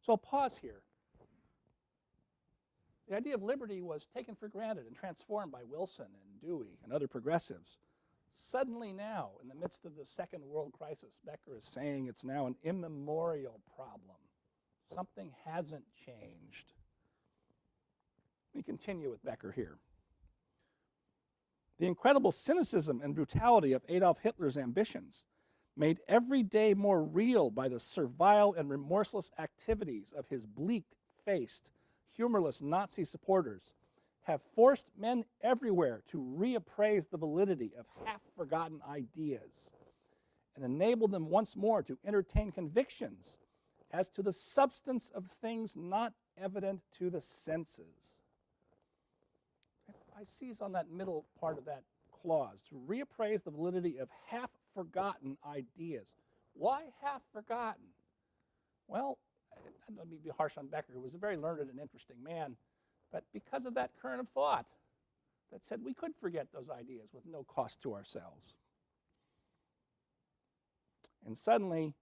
So I'll pause here. The idea of liberty was taken for granted and transformed by Wilson and Dewey and other progressives. Suddenly now, in the midst of the Second World Crisis, Becker is saying it's now an immemorial problem. Something hasn't changed. Let me continue with Becker here. "The incredible cynicism and brutality of Adolf Hitler's ambitions, made every day more real by the servile and remorseless activities of his bleak-faced, humorless Nazi supporters, have forced men everywhere to reappraise the validity of half-forgotten ideas and enabled them once more to entertain convictions as to the substance of things not evident to the senses." I seize on that middle part of that clause, to reappraise the validity of half-forgotten ideas. Why half-forgotten? Well, let me be harsh on Becker, who was a very learned and interesting man, but because of that current of thought that said we could forget those ideas with no cost to ourselves. And suddenly,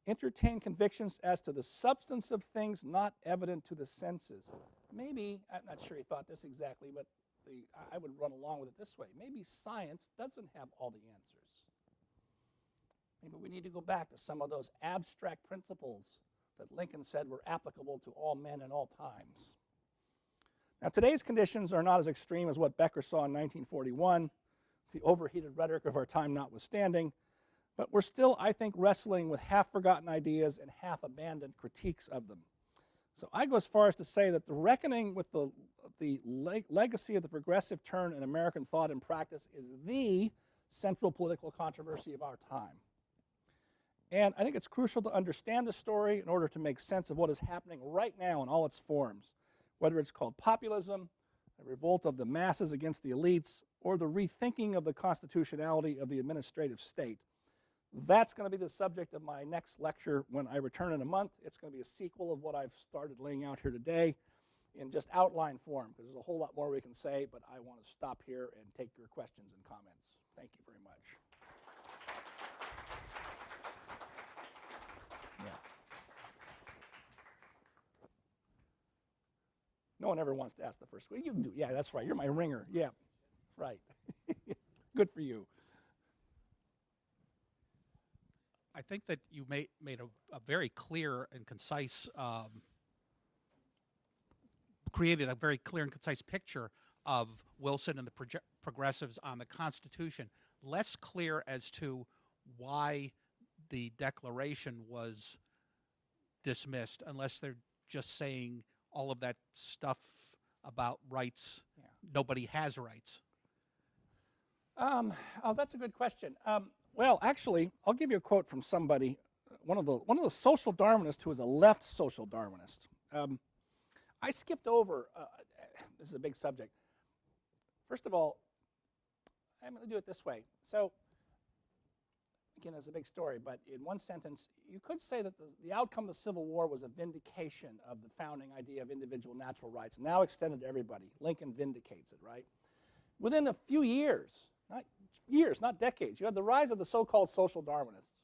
entertain convictions as to the substance of things not evident to the senses. Maybe, I'm not sure he thought this exactly, but I would run along with it this way. Maybe science doesn't have all the answers. Maybe we need to go back to some of those abstract principles that Lincoln said were applicable to all men in all times. Now, today's conditions are not as extreme as what Becker saw in 1941, the overheated rhetoric of our time notwithstanding, but we're still, I think, wrestling with half-forgotten ideas and half-abandoned critiques of them. So I go as far as to say that the reckoning with the legacy of the progressive turn in American thought and practice is the central political controversy of our time. And I think it's crucial to understand the story in order to make sense of what is happening right now in all its forms, whether it's called populism, a revolt of the masses against the elites, or the rethinking of the constitutionality of the administrative state. That's going to be the subject of my next lecture when I return in a month. It's going to be a sequel of what I've started laying out here today in just outline form, because there's a whole lot more we can say, but I want to stop here and take your questions and comments. Thank you very much. Yeah. No one ever wants to ask the first question. You can do. Yeah, that's right. You're my ringer. Yeah, right. Good for you. I think that you made a very clear and concise, created a very clear and concise picture of Wilson and the progressives on the Constitution. less clear as to why the Declaration was dismissed, unless they're just saying all of that stuff about rights. Yeah. Nobody has rights. Oh, that's a good question. Well, actually, I'll give you a quote from somebody, one of the social Darwinists who is a left social Darwinist. I skipped over. This is a big subject. First of all, I'm going to do it this way. So, again, it's a big story, but in one sentence, you could say that the outcome of the Civil War was a vindication of the founding idea of individual natural rights, now extended to everybody. Lincoln vindicates it, right? Within a few years, not decades, you had the rise of the so-called social Darwinists.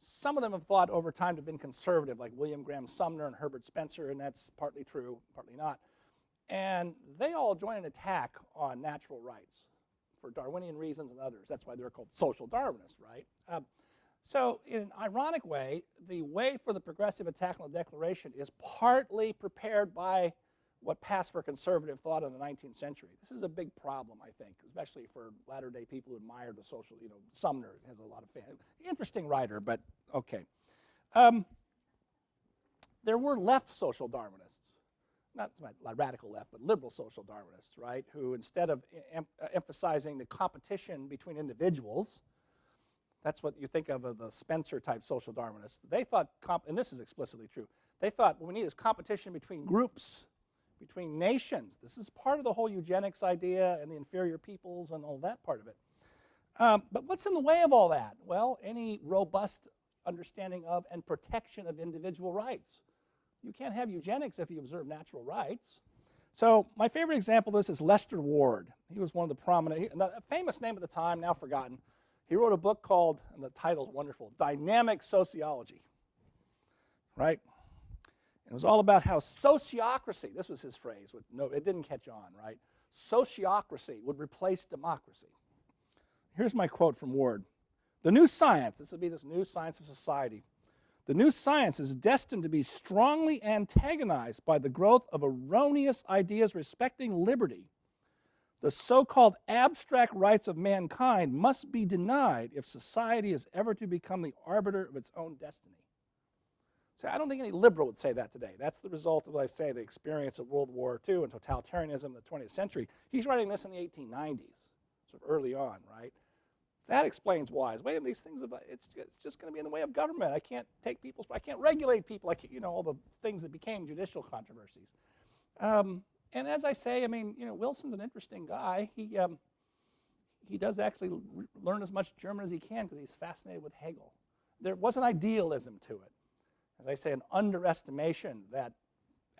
Some of them have thought over time to have been conservative, like William Graham Sumner and Herbert Spencer, and that's partly true, partly not. And they all joined an attack on natural rights for Darwinian reasons and others. That's why they're called social Darwinists, right? So in an ironic way, the way for the progressive attack on the Declaration is partly prepared by what passed for conservative thought in the 19th century. This is a big problem, I think, especially for latter-day people who admire the social, Sumner has a lot of fans. Interesting writer, but okay. There were left social Darwinists, not radical left, but liberal social Darwinists, right, who instead of emphasizing the competition between individuals, that's what you think of the Spencer-type social Darwinists, they thought, and this is explicitly true, they thought what we need is competition between groups, between nations. This is part of the whole eugenics idea and the inferior peoples and all that part of it. But what's in the way of all that? Well, any robust understanding of and protection of individual rights. You can't have eugenics if you observe natural rights. So my favorite example of this is Lester Ward. He was one of the prominent, a famous name at the time, now forgotten. He wrote a book called, and the title's wonderful, Dynamic Sociology, right? It was all about how sociocracy, this was his phrase, it didn't catch on, right? Sociocracy would replace democracy. Here's my quote from Ward. The new science, this would be this new science of society, the new science is destined to be strongly antagonized by the growth of erroneous ideas respecting liberty. The so-called abstract rights of mankind must be denied if society is ever to become the arbiter of its own destiny. So I don't think any liberal would say that today. That's the result of, what I say, the experience of World War II and totalitarianism in the 20th century. He's writing this in the 1890s, sort of early on, right? That explains why. Wait, these things, it's just going to be in the way of government. I can't take people's, I can't regulate people. All the things that became judicial controversies. And as I say, Wilson's an interesting guy. He does actually learn as much German as he can because he's fascinated with Hegel. There was an idealism to it. As I say, an underestimation that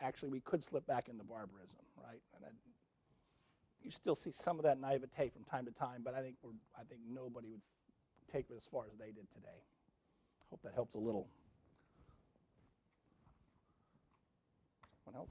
actually we could slip back into barbarism, right? And you still see some of that naivete from time to time, but I think nobody would take it as far as they did today. Hope that helps a little. What else?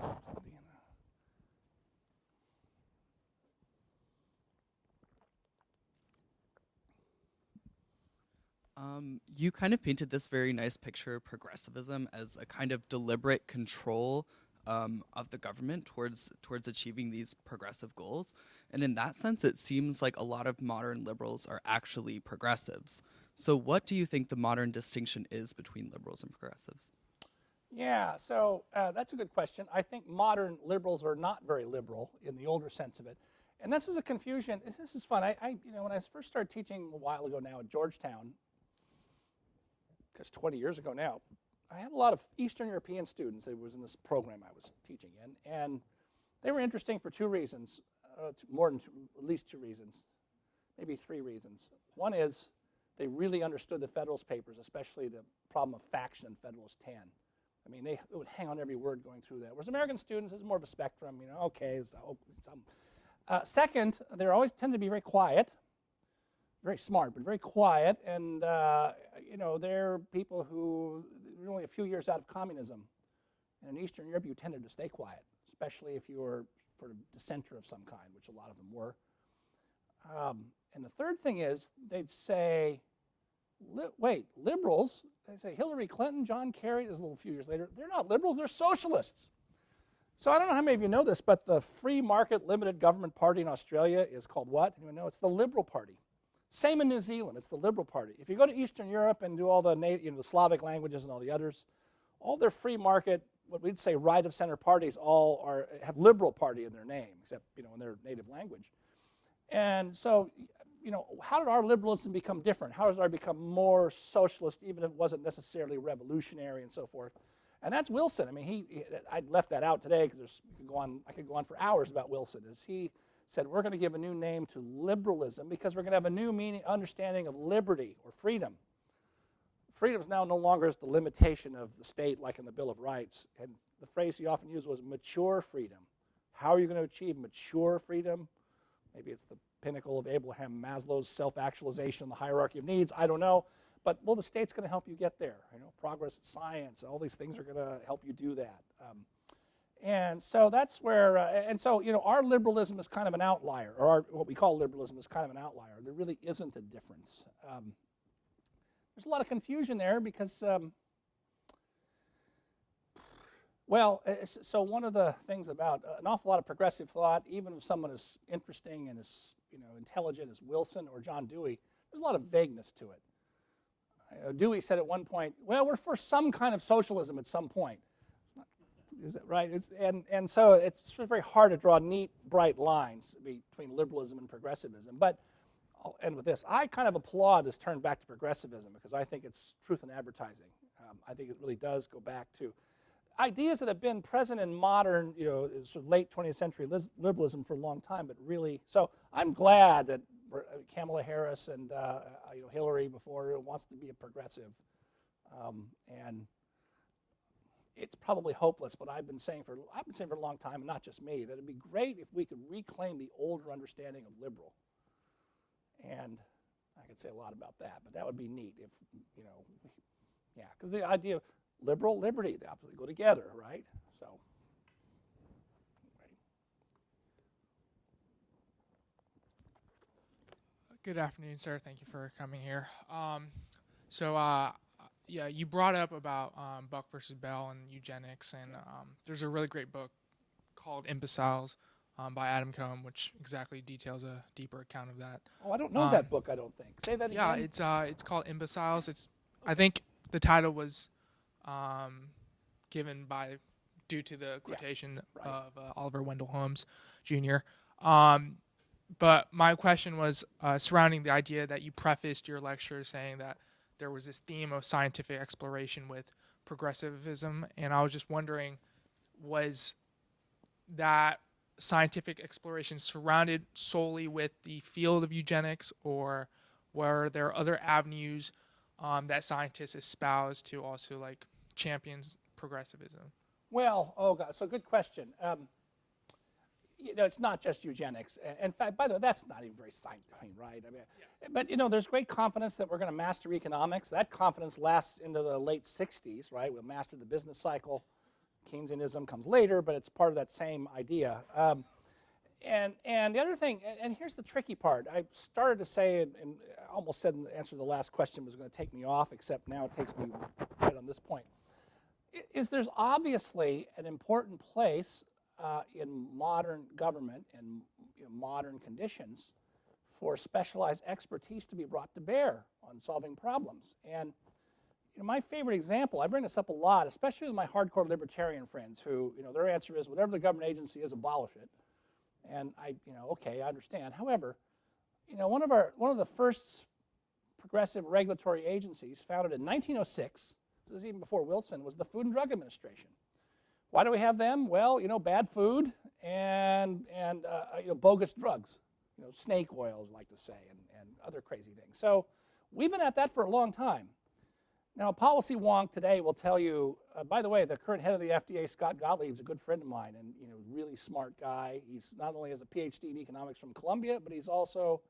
You kind of painted this very nice picture of progressivism as a kind of deliberate control of the government towards achieving these progressive goals. And in that sense, it seems like a lot of modern liberals are actually progressives. So what do you think the modern distinction is between liberals and progressives? Yeah, so that's a good question. I think modern liberals are not very liberal in the older sense of it. And this is a confusion. This is fun. When I first started teaching a while ago now at Georgetown, because 20 years ago now, I had a lot of Eastern European students that was in this program I was teaching in, and they were interesting for two reasons, at least two reasons, maybe three reasons. One is they really understood the Federalist Papers, especially the problem of faction in Federalist 10. They would hang on every word going through that. Whereas American students, it's more of a spectrum, second, they always tend to be very quiet, very smart, but very quiet, and they're people who are only a few years out of communism. And in Eastern Europe, you tended to stay quiet, especially if you were sort of dissenter of some kind, which a lot of them were. And the third thing is, they'd say, wait, liberals, they say Hillary Clinton, John Kerry, this is a little few years later, they're not liberals, they're socialists. So I don't know how many of you know this, but the free market limited government party in Australia is called what? Anyone know? It's the Liberal Party. Same in New Zealand. It's the Liberal Party. If you go to Eastern Europe and do all the the Slavic languages and all the others, all their free market, what we'd say right of center parties, all have Liberal Party in their name, except in their native language. And so, how did our liberalism become different? How does our become more socialist, even if it wasn't necessarily revolutionary and so forth? And that's Wilson. I mean, I left that out today because I could go on for hours about Wilson. As he said, we're going to give a new name to liberalism because we're going to have a new understanding of liberty or freedom. Freedom is now no longer the limitation of the state like in the Bill of Rights. And the phrase he often used was mature freedom. How are you going to achieve mature freedom? Maybe it's the pinnacle of Abraham Maslow's self-actualization, the hierarchy of needs. I don't know. But, the state's going to help you get there. Progress in science, all these things are going to help you do that. And so that's where, our liberalism is kind of an outlier, or what we call liberalism is kind of an outlier. There really isn't a difference. There's a lot of confusion there because, so one of the things about an awful lot of progressive thought, even if someone is interesting and is, intelligent as Wilson or John Dewey, there's a lot of vagueness to it. Dewey said at one point, well, we're for some kind of socialism at some point. Is that right? And so it's very hard to draw neat, bright lines between liberalism and progressivism. But I'll end with this. I kind of applaud this turn back to progressivism because I think it's truth in advertising. I think it really does go back to ideas that have been present in modern, sort of late 20th century liberalism for a long time, but really, so I'm glad that Kamala Harris and Hillary before wants to be a progressive. And it's probably hopeless, but I've been saying for a long time, and not just me, that it'd be great if we could reclaim the older understanding of liberal. And I could say a lot about that, but that would be neat if, because the idea of liberal, liberty, they obviously go together, right? So, Good afternoon, sir. Thank you for coming here. You brought up about Buck versus Bell and eugenics, and there's a really great book called Imbeciles by Adam Combe, which exactly details a deeper account of that. Oh, I don't know that book, I don't think. Say that again. Yeah, it's called Imbeciles. I think the title was given due to the quotation of Oliver Wendell Holmes, Jr. But my question was surrounding the idea that you prefaced your lecture saying that there was this theme of scientific exploration with progressivism, and I was just wondering, was that scientific exploration surrounded solely with the field of eugenics, or were there other avenues that scientists espouse to also champion progressivism? Well, so good question. It's not just eugenics. In fact, by the way, that's not even very scientific, right? I mean, yes. But there's great confidence that we're going to master economics. That confidence lasts into the late 60s, right? We'll master the business cycle. Keynesianism comes later, but it's part of that same idea. And the other thing, and here's the tricky part. I started to say, and I almost said in the answer to the last question was going to take me off, except now it takes me right on this point, is there's obviously an important place in modern government and modern conditions for specialized expertise to be brought to bear on solving problems. And my favorite example, I bring this up a lot, especially with my hardcore libertarian friends who, their answer is whatever the government agency is, abolish it. And I understand. However, one of the first progressive regulatory agencies founded in 1906, this is even before Wilson, was the Food and Drug Administration. Why do we have them? Well, bad food and bogus drugs, snake oil, I like to say, and other crazy things. So we've been at that for a long time. Now, a policy wonk today will tell you, by the way, the current head of the FDA, Scott Gottlieb, is a good friend of mine and really smart guy. He's not only has a PhD in economics from Columbia, but he's also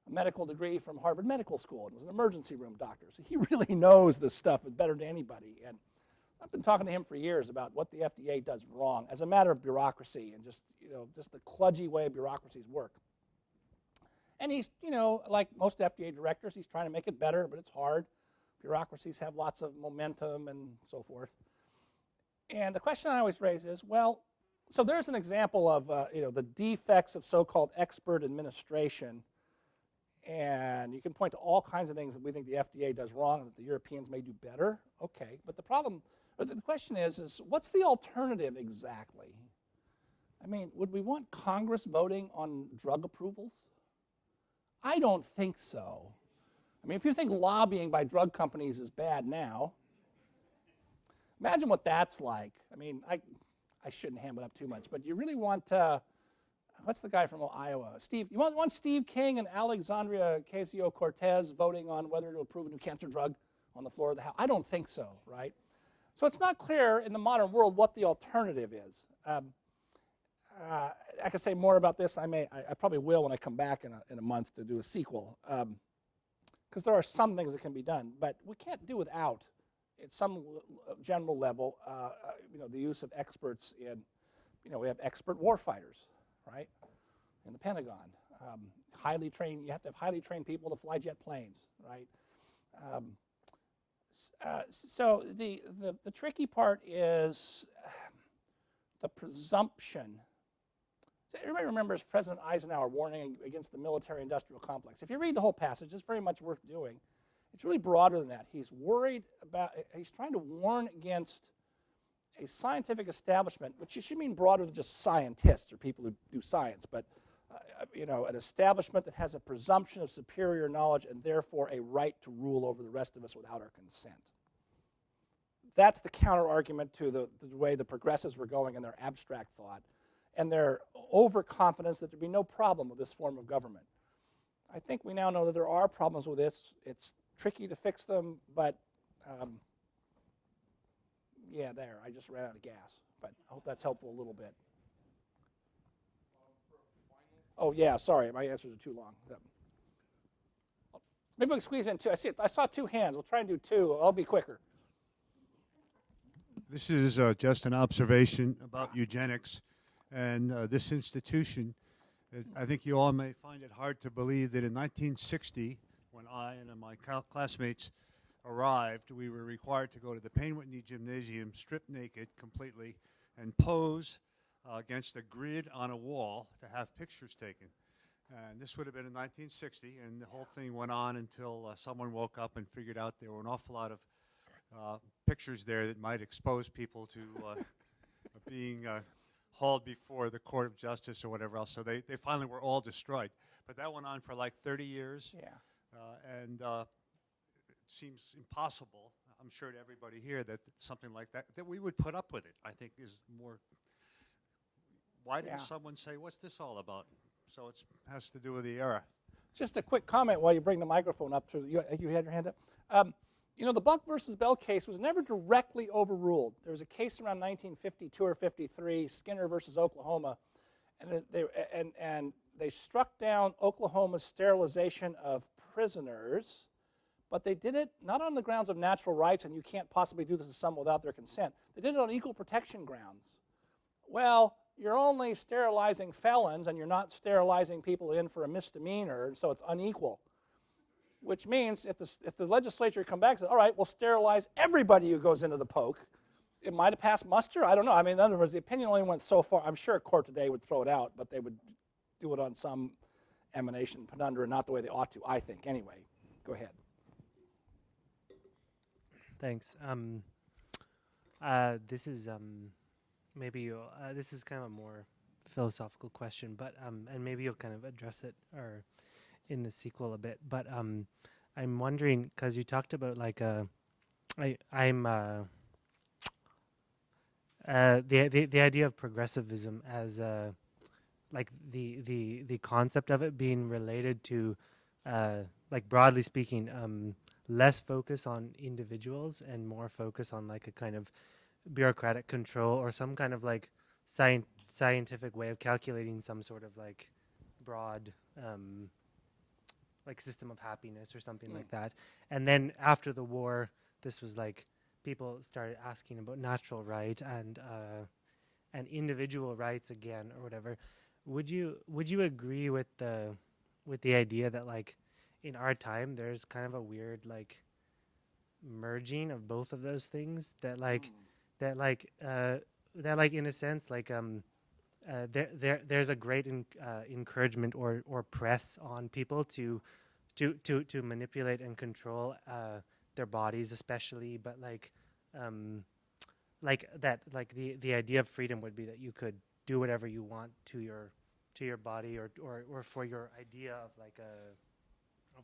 a medical degree from Harvard Medical School and was an emergency room doctor. So he really knows this stuff better than anybody. And I've been talking to him for years about what the FDA does wrong as a matter of bureaucracy and just the kludgy way bureaucracies work. And he's, like most FDA directors, he's trying to make it better, but it's hard. Bureaucracies have lots of momentum and so forth. And the question I always raise is, well, so there's an example of, the defects of so-called expert administration. And you can point to all kinds of things that we think the FDA does wrong and that the Europeans may do better. Okay, but the question is what's the alternative exactly? I mean, would we want Congress voting on drug approvals? I don't think so. I mean, if you think lobbying by drug companies is bad now, imagine what that's like. I mean, I shouldn't ham it up too much, but you really want, what's the guy from Iowa? Steve, you want Steve King and Alexandria Ocasio-Cortez voting on whether to approve a new cancer drug on the floor of the House? I don't think so, right? So it's not clear in the modern world what the alternative is. I could say more about this. I probably will when I come back in a month to do a sequel, because there are some things that can be done, but we can't do without, at some general level, the use of experts in, we have expert warfighters, right, in the Pentagon. Highly trained. You have to have highly trained people to fly jet planes, right? So the tricky part is the presumption. So everybody remembers President Eisenhower warning against the military-industrial complex. If you read the whole passage, it's very much worth doing. It's really broader than that. He's trying to warn against a scientific establishment, which should mean broader than just scientists or people who do science, but an establishment that has a presumption of superior knowledge and therefore a right to rule over the rest of us without our consent. That's the counter-argument to the way the progressives were going in their abstract thought and their overconfidence that there'd be no problem with this form of government. I think we now know that there are problems with this. It's tricky to fix them, but I just ran out of gas, but I hope that's helpful a little bit. Oh yeah, sorry, my answers are too long. Maybe we can squeeze in two. I saw two hands. We'll try and do two. I'll be quicker. This is just an observation about eugenics and this institution. I think you all may find it hard to believe that in 1960, when I and my classmates arrived, we were required to go to the Payne Whitney Gymnasium stripped naked completely and pose against a grid on a wall to have pictures taken. And this would have been in 1960, and the whole thing went on until someone woke up and figured out there were an awful lot of pictures there that might expose people to being hauled before the court of justice or whatever else. So they finally were all destroyed. But that went on for like 30 years. Yeah. And it seems impossible, I'm sure to everybody here, that something like that we would put up with it, I think is more. Why didn't someone say, what's this all about? So it has to do with the era. Just a quick comment while you bring the microphone up. You had your hand up? The Buck versus Bell case was never directly overruled. There was a case around 1952 or 53, Skinner versus Oklahoma, and they struck down Oklahoma's sterilization of prisoners, but they did it not on the grounds of natural rights, and you can't possibly do this to someone without their consent. They did it on equal protection grounds. Well, you're only sterilizing felons, and you're not sterilizing people in for a misdemeanor, and so it's unequal. Which means if the legislature come back and says, all right, we'll sterilize everybody who goes into the poke, it might have passed muster. I don't know. I mean, in other words, the opinion only went so far. I'm sure a court today would throw it out, but they would do it on some emanation penumbra, not the way they ought to, I think. Anyway, go ahead. Thanks. This is this is kind of a more philosophical question, but and maybe you'll kind of address it or in the sequel a bit. But I'm wondering, because you talked about like the idea of progressivism as like the concept of it being related to like broadly speaking less focus on individuals and more focus on like a kind of bureaucratic control or some kind of like scientific way of calculating some sort of like broad like system of happiness or something like that. And then after the war, this was like people started asking about natural right and individual rights again or whatever. Would you agree with the idea that like in our time there's kind of a weird like merging of both of those things that in a sense like there's a great encouragement or press on people to to manipulate and control their bodies, especially, but like the idea of freedom would be that you could do whatever you want to your body or for your idea of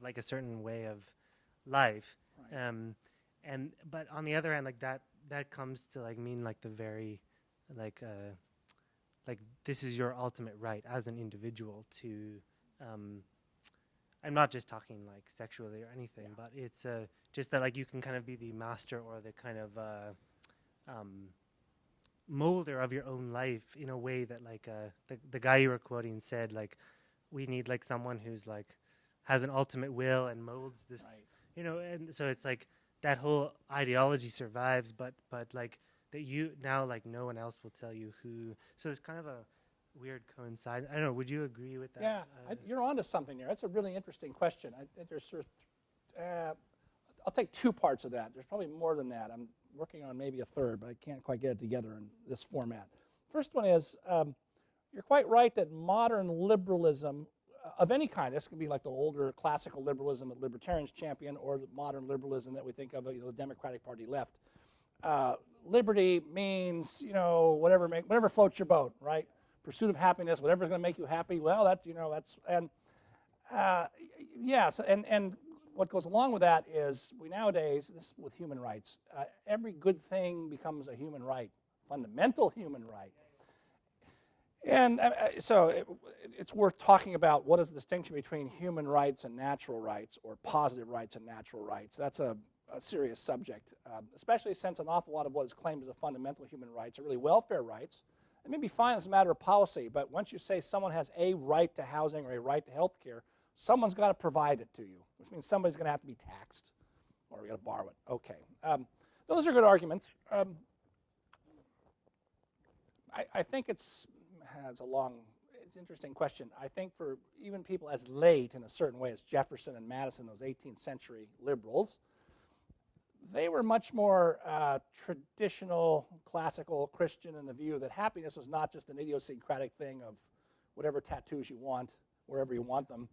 like a certain way of life. Right. But on the other hand, like that comes to like mean like the very like this is your ultimate right as an individual to I'm not just talking like sexually or anything, but it's just that like you can kind of be the master or the kind of molder of your own life in a way that like the guy you were quoting said, like we need like someone who's like has an ultimate will and molds this, and so it's like that whole ideology survives, but like that you now like no one else will tell you who. So it's kind of a weird coincide. I don't know. Would you agree with that? Yeah, you're onto something there. That's a really interesting question. I think there's sort of, I'll take two parts of that. There's probably more than that. I'm working on maybe a third, but I can't quite get it together in this format. First one is, you're quite right that modern liberalism of any kind, this can be like the older classical liberalism that libertarians champion, or the modern liberalism that we think of, the Democratic Party left. Liberty means, whatever floats your boat, right? Pursuit of happiness, whatever's going to make you happy. Well, yes, and what goes along with that is we nowadays, this with human rights, every good thing becomes a human right, fundamental human right. And so it's worth talking about what is the distinction between human rights and natural rights, or positive rights and natural rights. That's a serious subject, especially since an awful lot of what is claimed as a fundamental human rights are really welfare rights. It may be fine as a matter of policy, but once you say someone has a right to housing or a right to health care, someone's got to provide it to you, which means somebody's going to have to be taxed, or we got to borrow it. Okay. Those are good arguments. I think it's an interesting question. I think for even people as late in a certain way as Jefferson and Madison, those 18th century liberals, they were much more traditional, classical Christian in the view that happiness was not just an idiosyncratic thing of whatever tattoos you want, wherever you want them.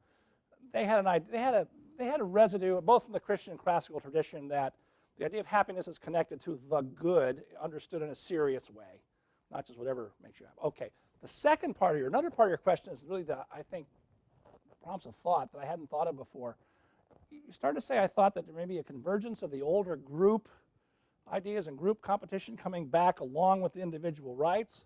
They had a residue, both from the Christian and classical tradition, that the idea of happiness is connected to the good, understood in a serious way, not just whatever makes you happy. Okay. The second part of another part of your question is really I think, prompts a thought that I hadn't thought of before. You started to say, I thought that there may be a convergence of the older group ideas and group competition coming back along with the individual rights.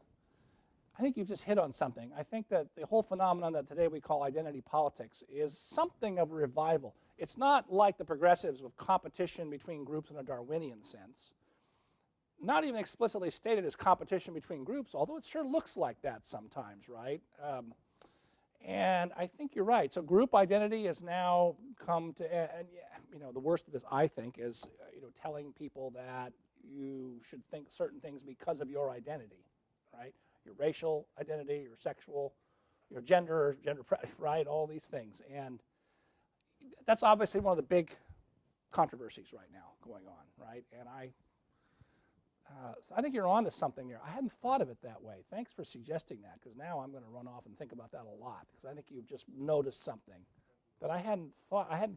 I think you've just hit on something. I think that the whole phenomenon that today we call identity politics is something of a revival. It's not like the progressives with competition between groups in a Darwinian sense. Not even explicitly stated as competition between groups, although it sure looks like that sometimes, right? And I think you're right. So group identity has now come to, and the worst of this, I think, is telling people that you should think certain things because of your identity, right? Your racial identity, your sexual, your gender, right? All these things, and that's obviously one of the big controversies right now going on, right? And so I think you're on to something there. I hadn't thought of it that way. Thanks for suggesting that, because now I'm going to run off and think about that a lot, because I think you've just noticed something that I hadn't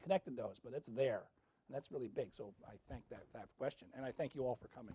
connected those, but it's there, and that's really big. So I thank that question, and I thank you all for coming.